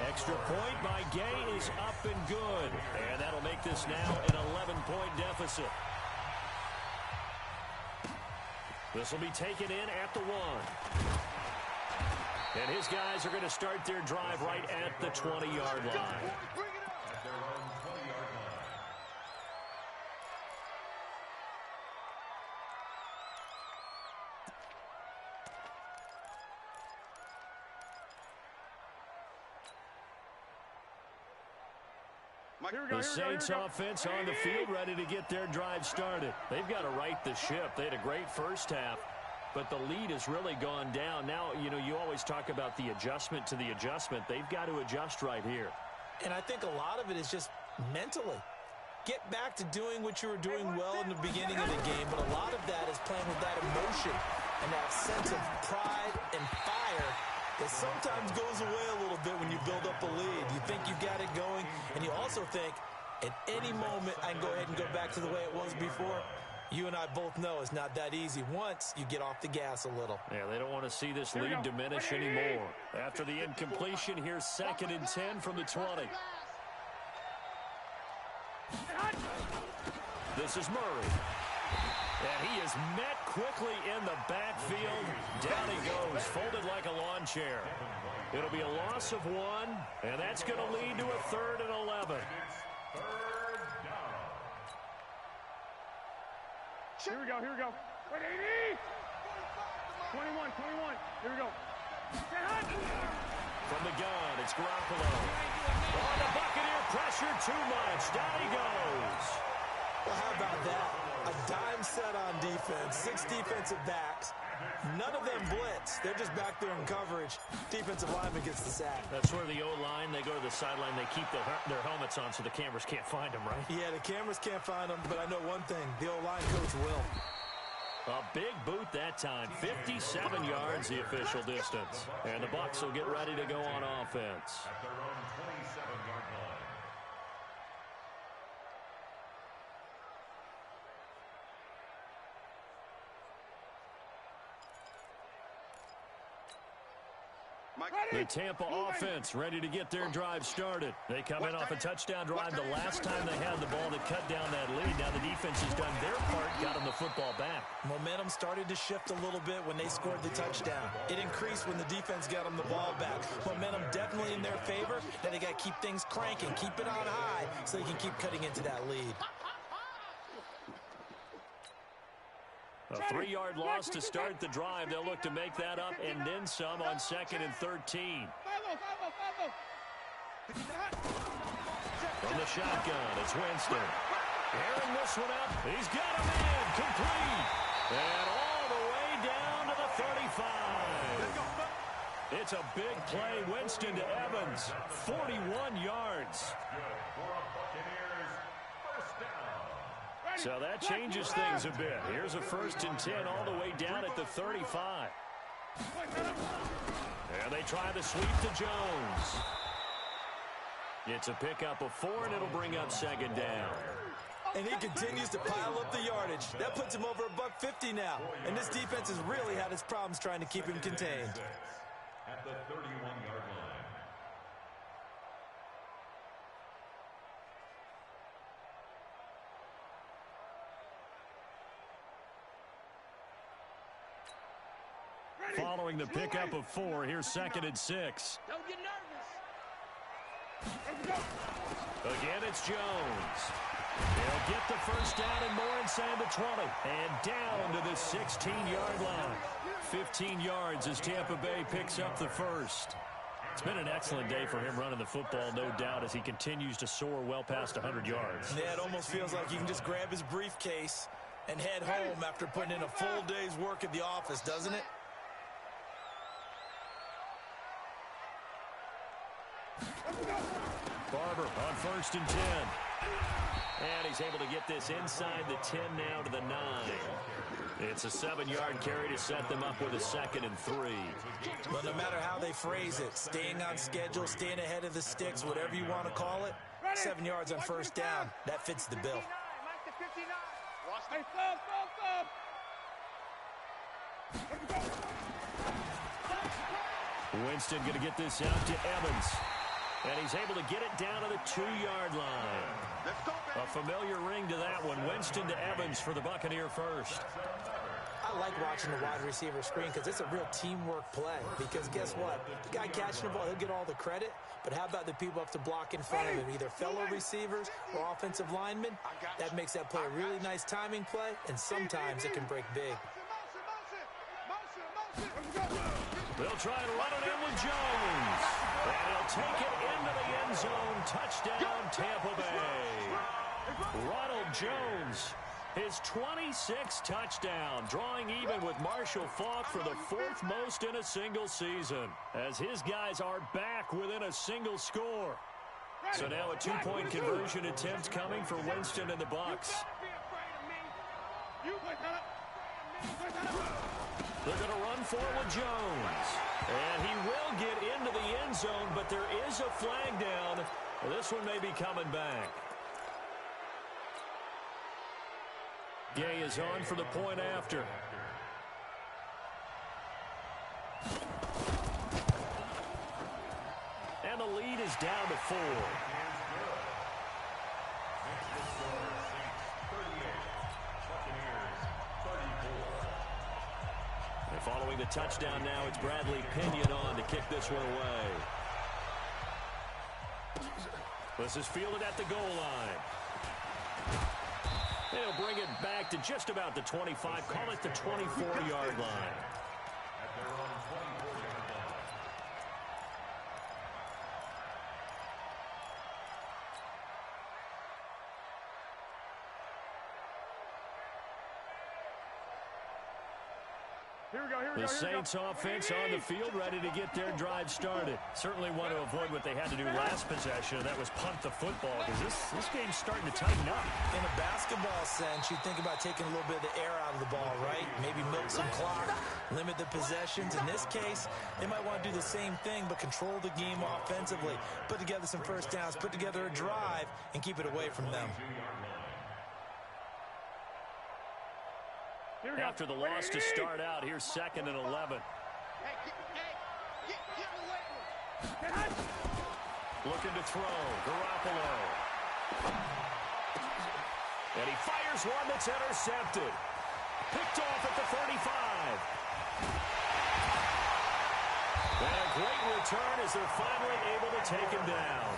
Extra point by Gay is up and good. And that'll make this now an 11-point deficit. This will be taken in at the 1. And his guys are going to start their drive right at the 20-yard line. The Saints offense on the field ready to get their drive started. They've got to right the ship. They had a great first half, but the lead has really gone down. Now, you know, you always talk about the adjustment to the adjustment. They've got to adjust right here. And I think a lot of it is just mentally. Get back to doing what you were doing well in the beginning of the game, but a lot of that is playing with that emotion and that sense of pride and fire that sometimes goes away a little bit when you build up a lead. You think you got it going, and you also think at any moment I can go ahead and go back to the way it was before. You and I both know it's not that easy once you get off the gas a little. Yeah, they don't want to see this lead diminish anymore. After the incompletion, here's 2nd and 10 from the 20. This is Murray. And he is met quickly in the backfield. Down he goes, folded like a lawn chair. It'll be a loss of 1, and that's going to lead to a 3rd and 11. Here we go, here we go. 80! 21, 21. Here we go. From the gun, it's Garoppolo. Oh, the Buccaneer pressure too much. Down he goes. Well, how about that? A dime set on defense, 6 defensive backs. None of them blitz. They're just back there in coverage. Defensive lineman gets the sack. That's where the O-line, they go to the sideline, they keep their helmets on so the cameras can't find them, right? Yeah, the cameras can't find them, but I know one thing. The O-line coach will. A big boot that time. 57 yards the official distance. And the Bucs will get ready to go on offense. At their own 27-yard line. The Tampa offense ready to get their drive started. They come in off a touchdown drive the last time they had the ball that cut down that lead. Now the defense has done their part, got them the football back. Momentum started to shift a little bit when they scored the touchdown. It increased when the defense got them the ball back. Momentum definitely in their favor. Now they got to keep things cranking, keep it on high so they can keep cutting into that lead. A 3-yard loss to start the drive. They'll look to make that up and then some on 2nd and 13. From the shotgun, it's Winston. Airing this one up. He's got a man complete. And all the way down to the 35. It's a big play. Winston to Evans. 41 yards. So that changes things a bit. Here's a 1st and 10 all the way down at the 35. And they try the sweep to Jones. It's a pickup of 4, and it'll bring up 2nd down. And he continues to pile up the yardage. That puts him over $150 now. And this defense has really had its problems trying to keep him contained. At the 31-yard line. Following the pickup of 4, here's 2nd and 6. Don't get nervous. Again, it's Jones. They'll get the first down and more inside the 20. And down to the 16-yard line. 15 yards as Tampa Bay picks up the first. It's been an excellent day for him running the football, no doubt, as he continues to soar well past 100 yards. Yeah, it almost feels like he can just grab his briefcase and head home after putting in a full day's work at the office, doesn't it? Barber on 1st and 10. And he's able to get this inside the 10 now to the 9. It's a 7-yard carry to set them up with a 2nd and 3. But no matter how they phrase it, staying on schedule, staying ahead of the sticks, whatever you want to call it, 7 yards on first down, that fits the bill. Winston going to get this out to Evans. And he's able to get it down to the 2-yard line. A familiar ring to that one. Winston to Evans for the Buccaneer first. I like watching the wide receiver screen because it's a real teamwork play. Because guess what? The guy catching the ball, he'll get all the credit. But how about the people up to block in front of him, either fellow receivers or offensive linemen? That makes that play a really nice timing play, and sometimes it can break big. They'll try to run it in with Jones. And he'll take it into the end zone. Touchdown, Tampa Bay. Ronald Jones, his 26th touchdown, drawing even with Marshall Faulk for the 4th most in a single season, as his guys are back within a single score. So now a 2-point conversion attempt coming for Winston and the Bucs. They're going to run forward Jones. And he will get into the end zone, but there is a flag down. This one may be coming back. Gay is on for the point after. And the lead is down to 4. And following the touchdown now, it's Bradley Pinion on to kick this one away. This is fielded at the goal line. They'll bring it back to just about the 25, call it the 24-yard line. At their own 24-yard line. The Saints offense on the field, ready to get their drive started. Certainly want to avoid what they had to do last possession, and that was punt the football, because this game's starting to tighten up. In a basketball sense, you think about taking a little bit of the air out of the ball, right? Maybe milk some clock, limit the possessions. In this case, they might want to do the same thing, but control the game offensively. Put together some first downs, put together a drive, and keep it away from them. After the loss to start out, here's 2nd and 11. Looking to throw, Garoppolo. And he fires one that's intercepted. Picked off at the 35. And a great return as they're finally able to take him down.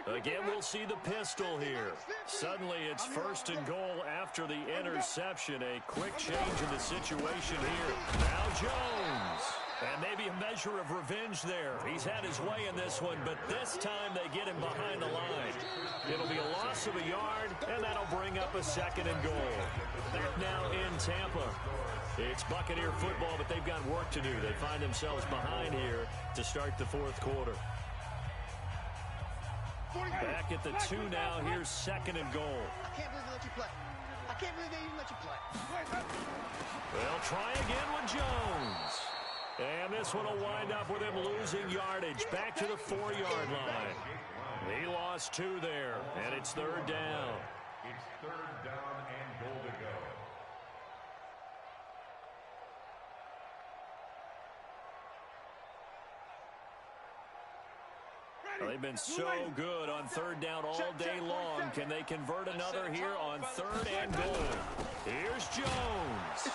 Again, we'll see the pistol here. Suddenly, it's 1st and goal after the interception. A quick change in the situation here. Now Jones. And maybe a measure of revenge there. He's had his way in this one, but this time they get him behind the line. It'll be a loss of a yard, and that'll bring up a 2nd and goal. Back now in Tampa. It's Buccaneer football, but they've got work to do. They find themselves behind here to start the 4th quarter. Back at the 2 now. Here's 2nd and goal. I can't believe they let you play. I can't believe they even let you play. They'll try again with Jones. And this one will wind up with him losing yardage. Back to the 4-yard line. He lost 2 there, and it's 3rd down. It's 3rd down and goal to go. They've been so good on 3rd down all day long. Can they convert another here on 3rd and goal? Here's Jones.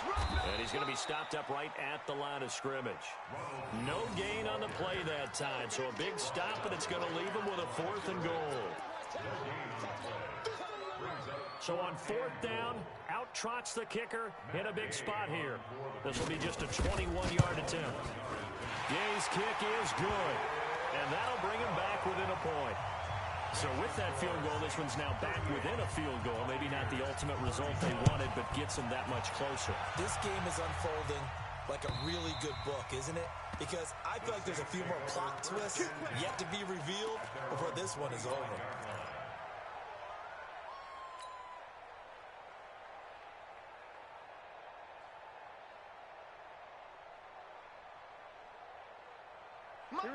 And he's going to be stopped up right at the line of scrimmage. No gain on the play that time. So a big stop, and it's going to leave him with a 4th and goal. So on 4th down, out trots the kicker in a big spot here. This will be just a 21-yard attempt. Gay's kick is good. And that'll bring him back within a point. So with that field goal, this one's now back within a field goal. Maybe not the ultimate result they wanted, but gets them that much closer. This game is unfolding like a really good book, isn't it? Because I feel like there's a few more plot twists yet to be revealed before this one is over.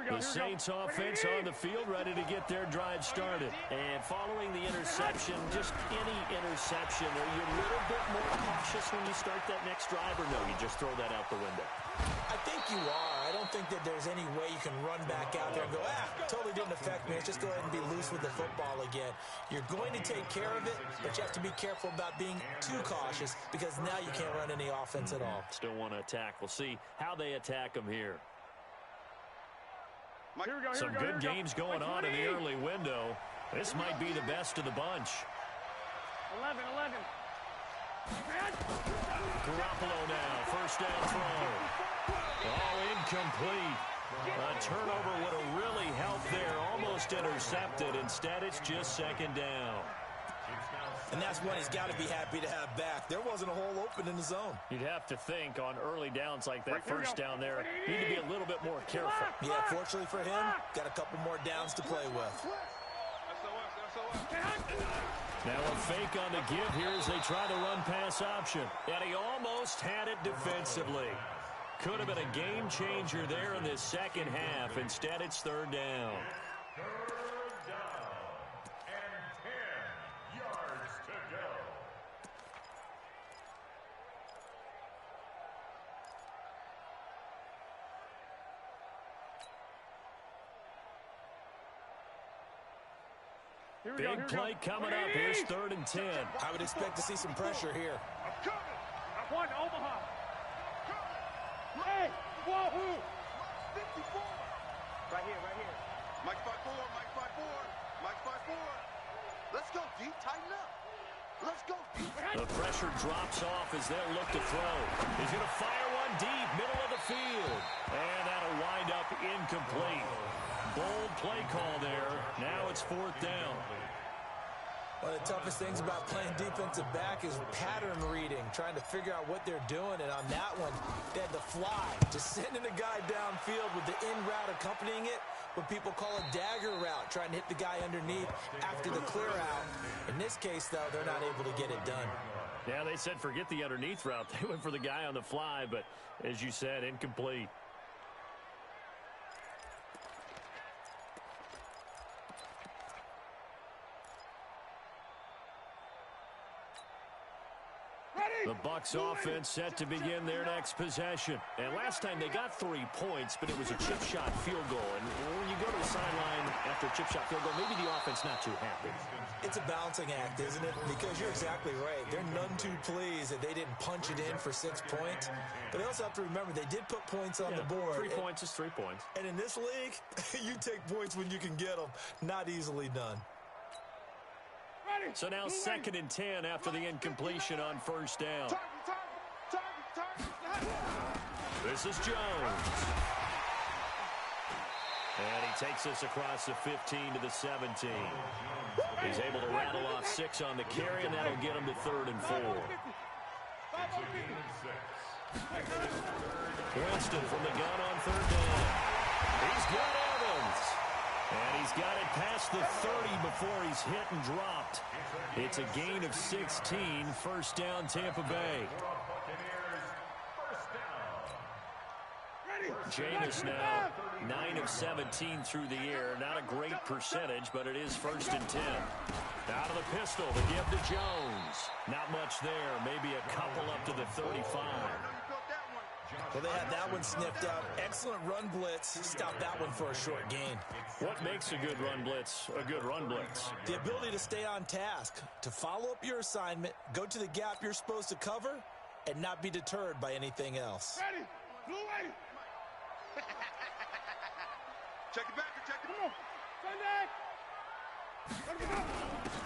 The Saints offense on the field, ready to get their drive started. And following the interception, just any interception, are you a little bit more cautious when you start that next drive, or no, you just throw that out the window? I think you are. I don't think that there's any way you can run back out there and go, totally didn't affect me. Let's just go ahead and be loose with the football again. You're going to take care of it, but you have to be careful about being too cautious because now you can't run any offense at all. Still want to attack. We'll see how they attack them here. Some good games going on in the early window. This might be the best of the bunch. 11. Garoppolo now, 1st down throw. All incomplete. A turnover would have really helped there. Almost intercepted. Instead, it's just 2nd down. And that's one he's got to be happy to have back. There wasn't a hole open in the zone. You'd have to think on early downs like that 1st down there, need to be a little bit more careful. Yeah, fortunately for him, got a couple more downs to play with. Now a fake on the give here as they try the run-pass option. And he almost had it defensively. Could have been a game changer there in this 2nd half. Instead, it's 3rd down. Big play coming up. Here's 3rd and 10. I would expect to see some pressure here. I'm coming. I want Omaha. Hey, wahoo! 54. Right here. Mike 5-4. Mike 5-4. Let's go, D. Tighten up. Let's go, D. The pressure drops off as they'll look to throw. He's going to fire one deep, middle of the field. And that'll wind up incomplete. Bold play call there. Now it's 4th down. One of the toughest things about playing defensive back is pattern reading, trying to figure out what they're doing. And on that one, they had the fly, just sending a guy downfield with the in route accompanying it, what people call a dagger route, trying to hit the guy underneath after the clear out. In this case, though, they're not able to get it done. Yeah, they said forget the underneath route. They went for the guy on the fly, but as you said, incomplete. The Bucs offense set to begin their next possession. And last time they got 3 points, but it was a chip shot field goal. And when you go to the sideline after a chip shot field goal, maybe the offense not too happy. It's a balancing act, isn't it? Because you're exactly right. They're none too pleased that they didn't punch it in for 6 points. But they also have to remember they did put points on the board. 3 points is 3 points. And in this league, you take points when you can get them. Not easily done. So now 2nd and 10 after the incompletion on 1st down. This is Jones. And he takes this across the 15 to the 17. He's able to rattle off 6 on the carry, and that'll get him to 3rd and 4. Winston from the gun on 3rd down. He's got Evans. And he's got it past the 30 before he's hit and dropped. It's a gain of 16, first down Tampa Bay. Jameis now 9 of 17 through the air. Not a great percentage, but it is first and 10. Out of the pistol, the give to Jones. Not much there, maybe a couple up to the 35. Well, they had that one sniffed out. Excellent run blitz. Stopped that one for a short gain. What makes a good run blitz a good run blitz? The ability to stay on task, to follow up your assignment, go to the gap you're supposed to cover, and not be deterred by anything else. Ready. Blue ready. Check it back. Check it. Come on. Sunday.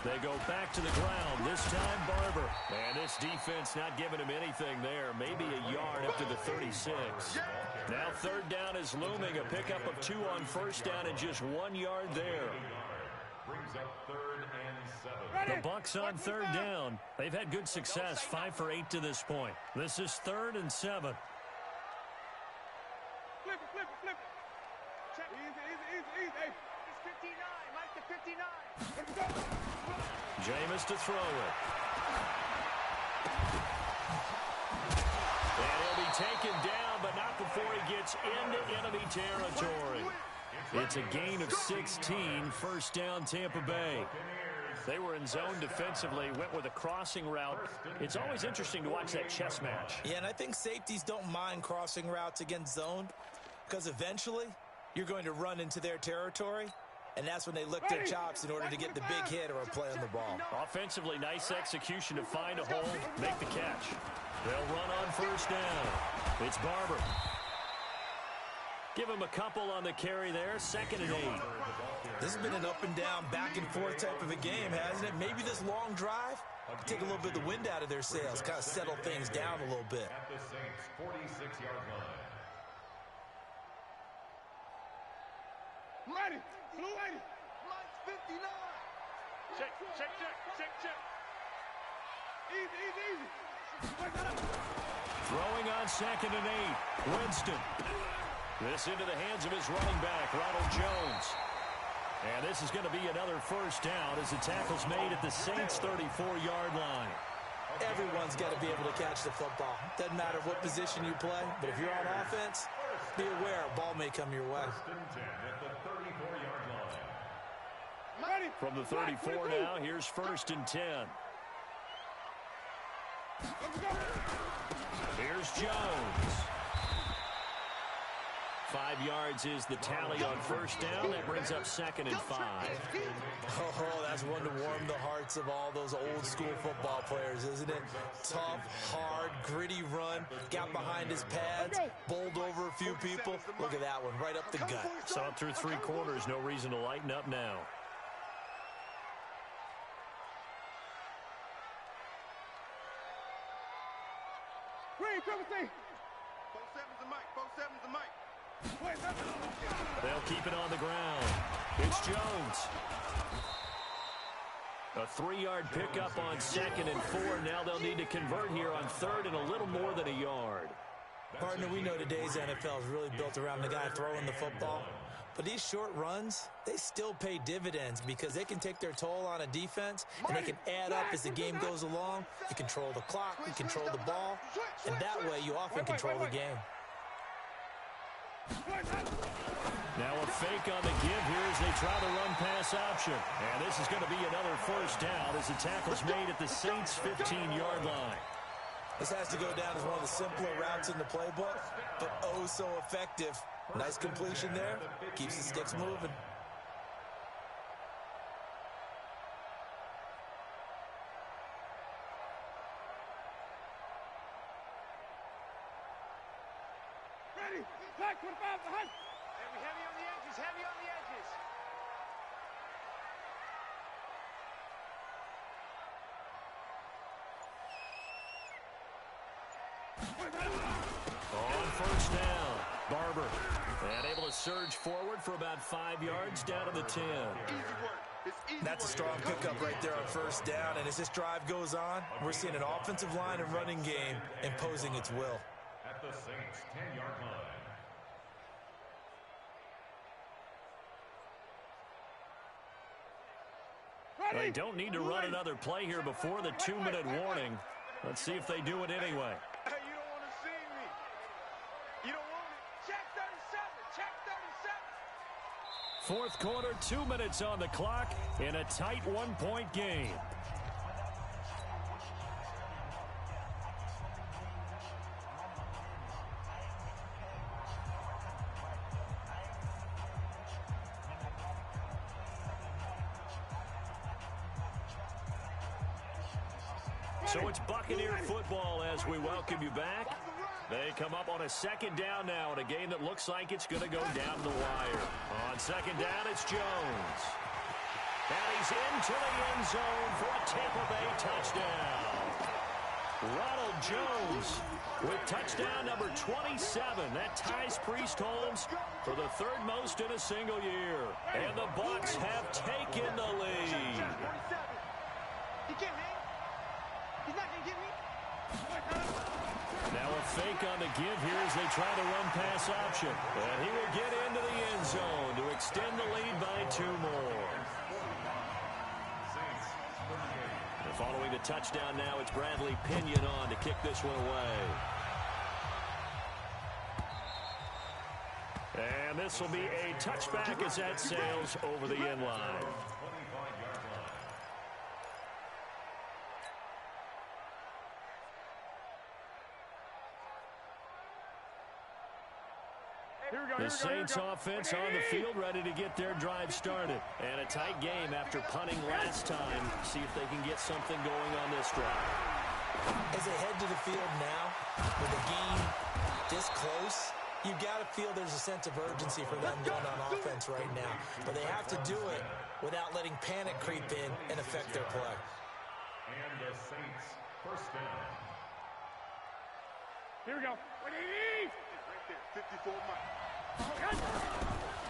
They go back to the ground, this time Barber. And this defense not giving him anything there. Maybe a yard up to the 36. Now third down is looming. A pickup of 2 on first down and just 1 yard there. Brings up third and 7. The Bucks on third down. They've had good success, 5 for 8 to this point. This is 3rd and 7. Flip it. Check. Easy. Hey. It's 59. Mike to 59. Let's go. Jameis to throw it. And he'll be taken down, but not before he gets into enemy territory. It's a gain of 16, first down Tampa Bay. They were in zone defensively, went with a crossing route. It's always interesting to watch that chess match. Yeah, and I think safeties don't mind crossing routes against zone because eventually you're going to run into their territory, and that's when they lick their chops in order to get the big hit or a play on the ball. Offensively, nice execution to find a hole, make the catch. They'll run on first down. It's Barber. Give him a couple on the carry there, 2nd and 8. This has been an up and down, back and forth type of a game, hasn't it? Maybe this long drive can take a little bit of the wind out of their sails, kind of settle things down a little bit. At the Saints' 46-yard line. Ready. Blue ready. Mike's 59. Check. Easy. Throwing on 2nd and 8. Winston. This into the hands of his running back, Ronald Jones. And this is going to be another first down as the tackle's made at the Saints' 34-yard line. Everyone's got to be able to catch the football. Doesn't matter what position you play, but if you're on offense, be aware a ball may come your way. First and 10 at the 34-yard line. Ready. From the 34 now, here's 1st and 10. Here's Jones. 5 yards is the tally on first down. That brings up 2nd and 5. Oh, that's one to warm the hearts of all those old school football players, isn't it? Tough, hard, gritty run. Got behind his pads, bowled over a few people. Look at that one, right up the gut. Saw it through 3 quarters. No reason to lighten up now. Green, triple C. 4-7's a Mike. 4-7's a Mike. They'll keep it on the ground. It's Jones. A 3-yard pickup on 2nd and 4. Now they'll need to convert here on 3rd and a little more than a yard. Partner, we know today's NFL is really built around the guy throwing the football. But these short runs, they still pay dividends because they can take their toll on a defense, and they can add up as the game goes along. You control the clock, you control the ball, and that way you often control the game. Now a fake on the give here as they try the run-pass option. And this is going to be another first down as the tackle's made at the Saints' 15-yard line. This has to go down as one of the simpler routes in the playbook, but oh so effective. Nice completion there. Keeps the sticks moving. Ready. Black 25 behind. Heavy on the edges. Heavy on the edges. On first down, Barber. And able to surge forward for about 5 yards down to the 10. Easy work. That's a strong pickup right there on first down. And as this drive goes on, we're seeing an offensive line and running game imposing its will. At the Saints' 10-yard line. They don't need to run another play here before the 2-minute warning. Let's see if they do it anyway. Hey, you don't want to see me. You don't want it. Check 37. Check 37. Fourth quarter, 2 minutes on the clock in a tight 1-point game. So it's Buccaneer football as we welcome you back. They come up on a second down now in a game that looks like it's going to go down the wire. On second down, it's Jones. And he's into the end zone for a Tampa Bay touchdown. Ronald Jones with touchdown number 27. That ties Priest Holmes for the third most in a single year. And the Bucs have taken the lead. He can't hang. He's not going to get me. Now a fake on the give here as they try the run-pass option. And he will get into the end zone to extend the lead by 2 more. And following the touchdown now, it's Bradley Pinion on to kick this one away. And this will be a touchback as that sails over the end line. The Saints offense on the field, ready to get their drive started. And a tight game after punting last time. See if they can get something going on this drive. As they head to the field now, with the game this close, you've got to feel there's a sense of urgency for them going on offense right now. But they have to do it without letting panic creep in and affect their play. And the Saints first down. Here we go. What do you need? Right there, 54 miles.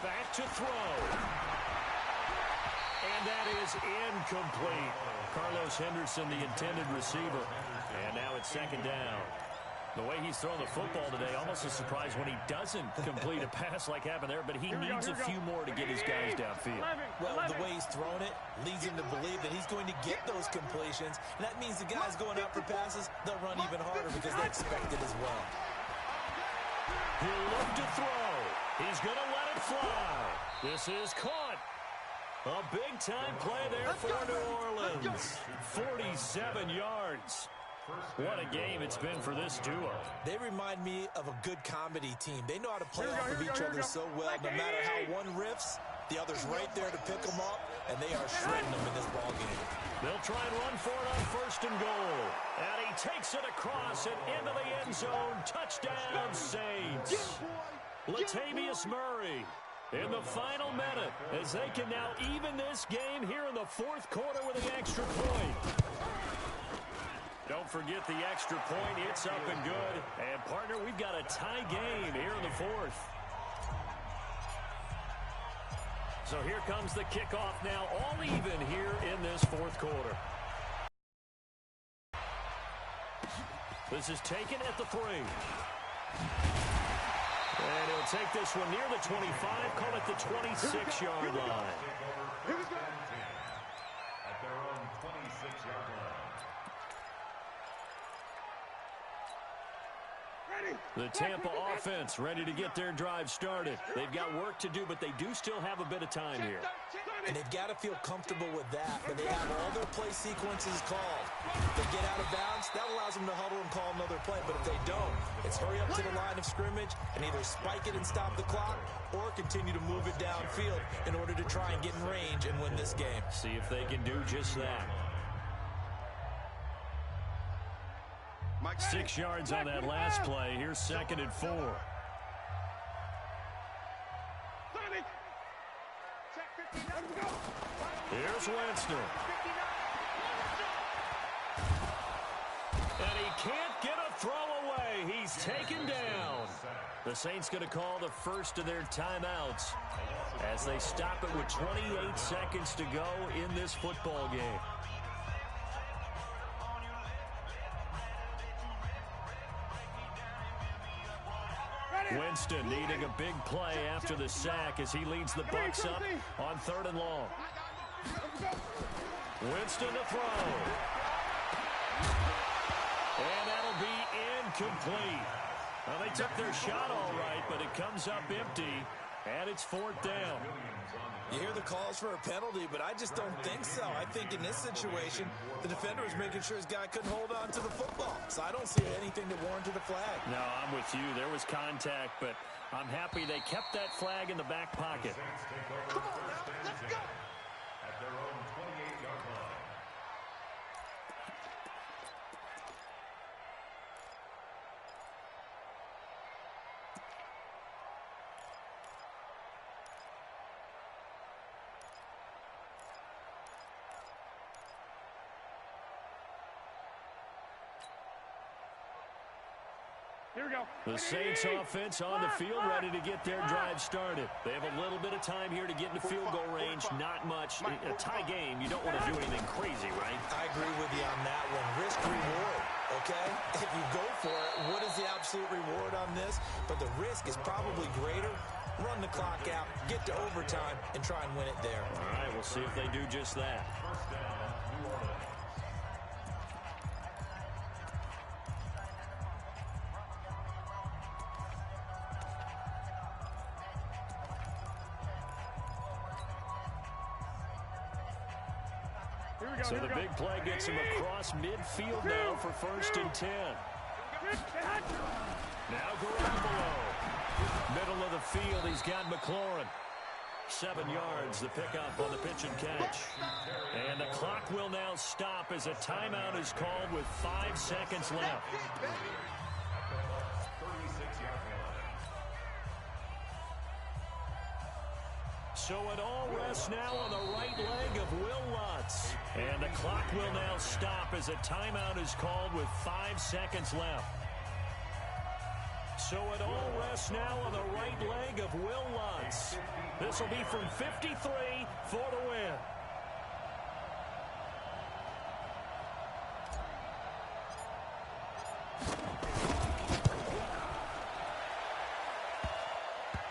Back to throw. And that is incomplete. Carlos Henderson, the intended receiver. And now it's second down. The way he's throwing the football today, almost a surprise when he doesn't complete a pass like happened there, but he needs a few more to get his guys downfield. Well, the way he's thrown it leads him to believe that he's going to get those completions. And that means the guys going out for passes, they'll run even harder because they expect it as well. He'll look to throw. He's going to let it fly. This is caught. A big-time play there for New Orleans. 47 yards. What a game it's been for this duo. They remind me of a good comedy team. They know how to play off of each other so well. No matter how one riffs, the other's right there to pick them up, and they are shredding them in this ballgame. They'll try and run for it on first and goal. And he takes it across and into the end zone. Touchdown, Saints. Latavius Murray in the final minute as they can now even this game here in the fourth quarter with an extra point. Don't forget the extra point. It's up and good. And, partner, we've got a tie game here in the fourth. So here comes the kickoff now, all even here in this fourth quarter. This is taken at the 3. And he'll take this one near the 25, call it the 26-yard line. At their own 26-yard line. The Tampa offense ready to get their drive started. They've got work to do, but they do still have a bit of time here. And they've got to feel comfortable with that, but they have all their play sequences called. If they get out of bounds, that allows them to huddle and call another play, but if they don't, it's hurry up to the line of scrimmage and either spike it and stop the clock or continue to move it downfield in order to try and get in range and win this game. See if they can do just that. 6 yards on that last play. Here's second and 4. Here's Winston. And he can't get a throw away. He's taken down. The Saints going to call the first of their timeouts as they stop it with 28 seconds to go in this football game. Winston needing a big play after the sack as he leads the Bucs up on 3rd and long. Winston to throw. And that'll be incomplete. Well, they took their shot all right, but it comes up empty, and it's 4th down. You hear the calls for a penalty, but I just don't think so. I think in this situation, the defender was making sure his guy couldn't hold on to the football. So I don't see anything that warranted a flag. No, I'm with you. There was contact, but I'm happy they kept that flag in the back pocket. Come on now, let's go. At their own 28-yard line. Here we go. The Saints offense on the field, ready to get their drive started. They have a little bit of time here to get into field goal range. Not much. A tie game, you don't want to do anything crazy, right? I agree with you on that one. Risk reward, okay? If you go for it, what is the absolute reward on this? But the risk is probably greater. Run the clock out, get to overtime, and try and win it there. All right, we'll see if they do just that. First down, New Orleans. So the big play gets him across midfield now for 1st and 10. Now Garoppolo. Middle of the field, he's got McLaurin. 7 yards, the pickup on the pitch and catch. And the clock will now stop as a timeout is called with 5 seconds left. 36-yard line. So it all rests now on the right leg of Will Lutz. And the clock will now stop as a timeout is called with 5 seconds left. So it all rests now on the right leg of Will Lutz. This will be from 53 for the win.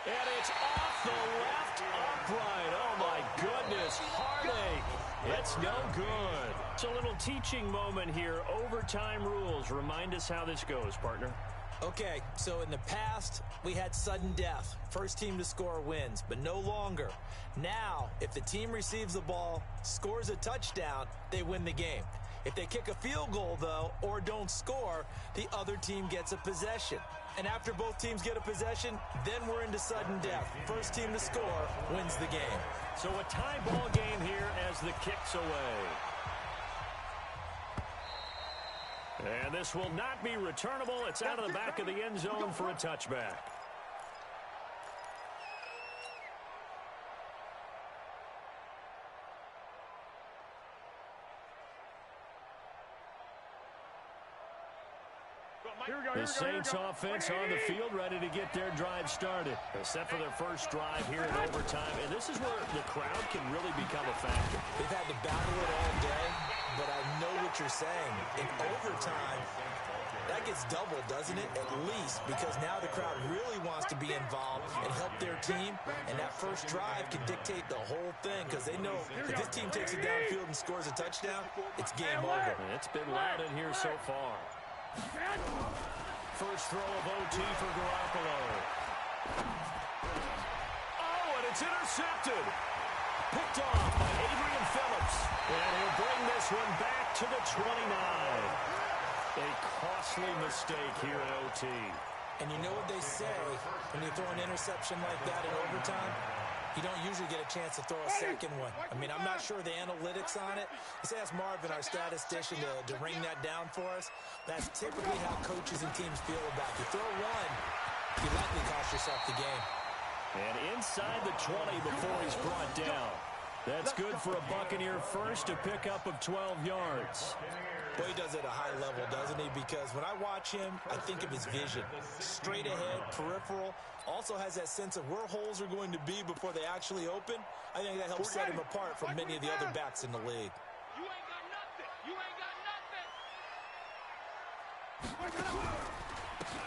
And it's off the left upright. Oh, my goodness. Heartache. It's no good. It's a little teaching moment here. Overtime rules. Remind us how this goes, partner. Okay, so in the past, we had sudden death. First team to score wins, but no longer. Now, if the team receives the ball, scores a touchdown, they win the game. If they kick a field goal, though, or don't score, the other team gets a possession. And after both teams get a possession, then we're into sudden death. First team to score wins the game. So a tie ball game here as the kick's away. And this will not be returnable. It's out of the back of the end zone for a touchback. The Saints offense on the field ready to get their drive started. They're set for their first drive here in overtime. And this is where the crowd can really become a factor. They've had to battle it all day, but I know what you're saying. In overtime, that gets doubled, doesn't it? At least, because now the crowd really wants to be involved and help their team. And that first drive can dictate the whole thing because they know if this team takes it downfield and scores a touchdown, it's game over. And it's been loud in here so far. First throw of OT for Garoppolo. Oh, and it's intercepted. Picked off by Adrian Phillips. And he'll bring this one back to the 29. A costly mistake here in OT. And you know what they say when you throw an interception like that in overtime? You don't usually get a chance to throw a second one. I mean, I'm not sure the analytics on it. Let's ask Marvin, our statistician, to ring that down for us. That's typically how coaches and teams feel about it. You throw one, you likely cost yourself the game. And inside the 20 before he's brought down. That's good for a Buccaneer first, a pickup of 12 yards. Boy, he does it at a high level, doesn't he? Because when I watch him, I think of his vision. Straight ahead, peripheral. Also has that sense of where holes are going to be before they actually open. I think that helps set him apart from many of the other backs in the league. You ain't got nothing. You ain't got nothing.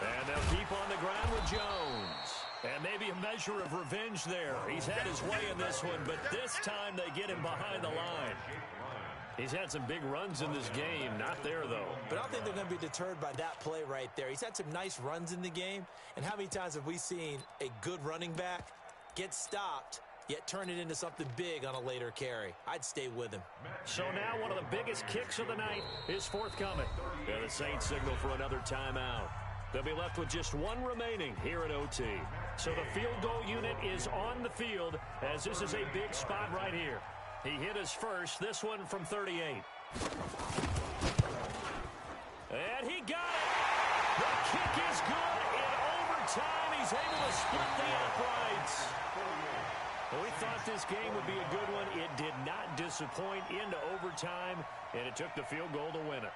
And they'll keep on the ground with Jones. And maybe a measure of revenge there. He's had his way in this one, but this time they get him behind the line. He's had some big runs in this game. Not there, though. But I don't think they're going to be deterred by that play right there. He's had some nice runs in the game. And how many times have we seen a good running back get stopped, yet turn it into something big on a later carry? I'd stay with him. So now one of the biggest kicks of the night is forthcoming. And the Saints signal for another timeout. They'll be left with just one remaining here at OT. So the field goal unit is on the field as this is a big spot right here. He hit his first, this one from 38. And he got it. The kick is good in overtime. He's able to split the uprights. Well, we thought this game would be a good one. It did not disappoint into overtime, and it took the field goal to win it.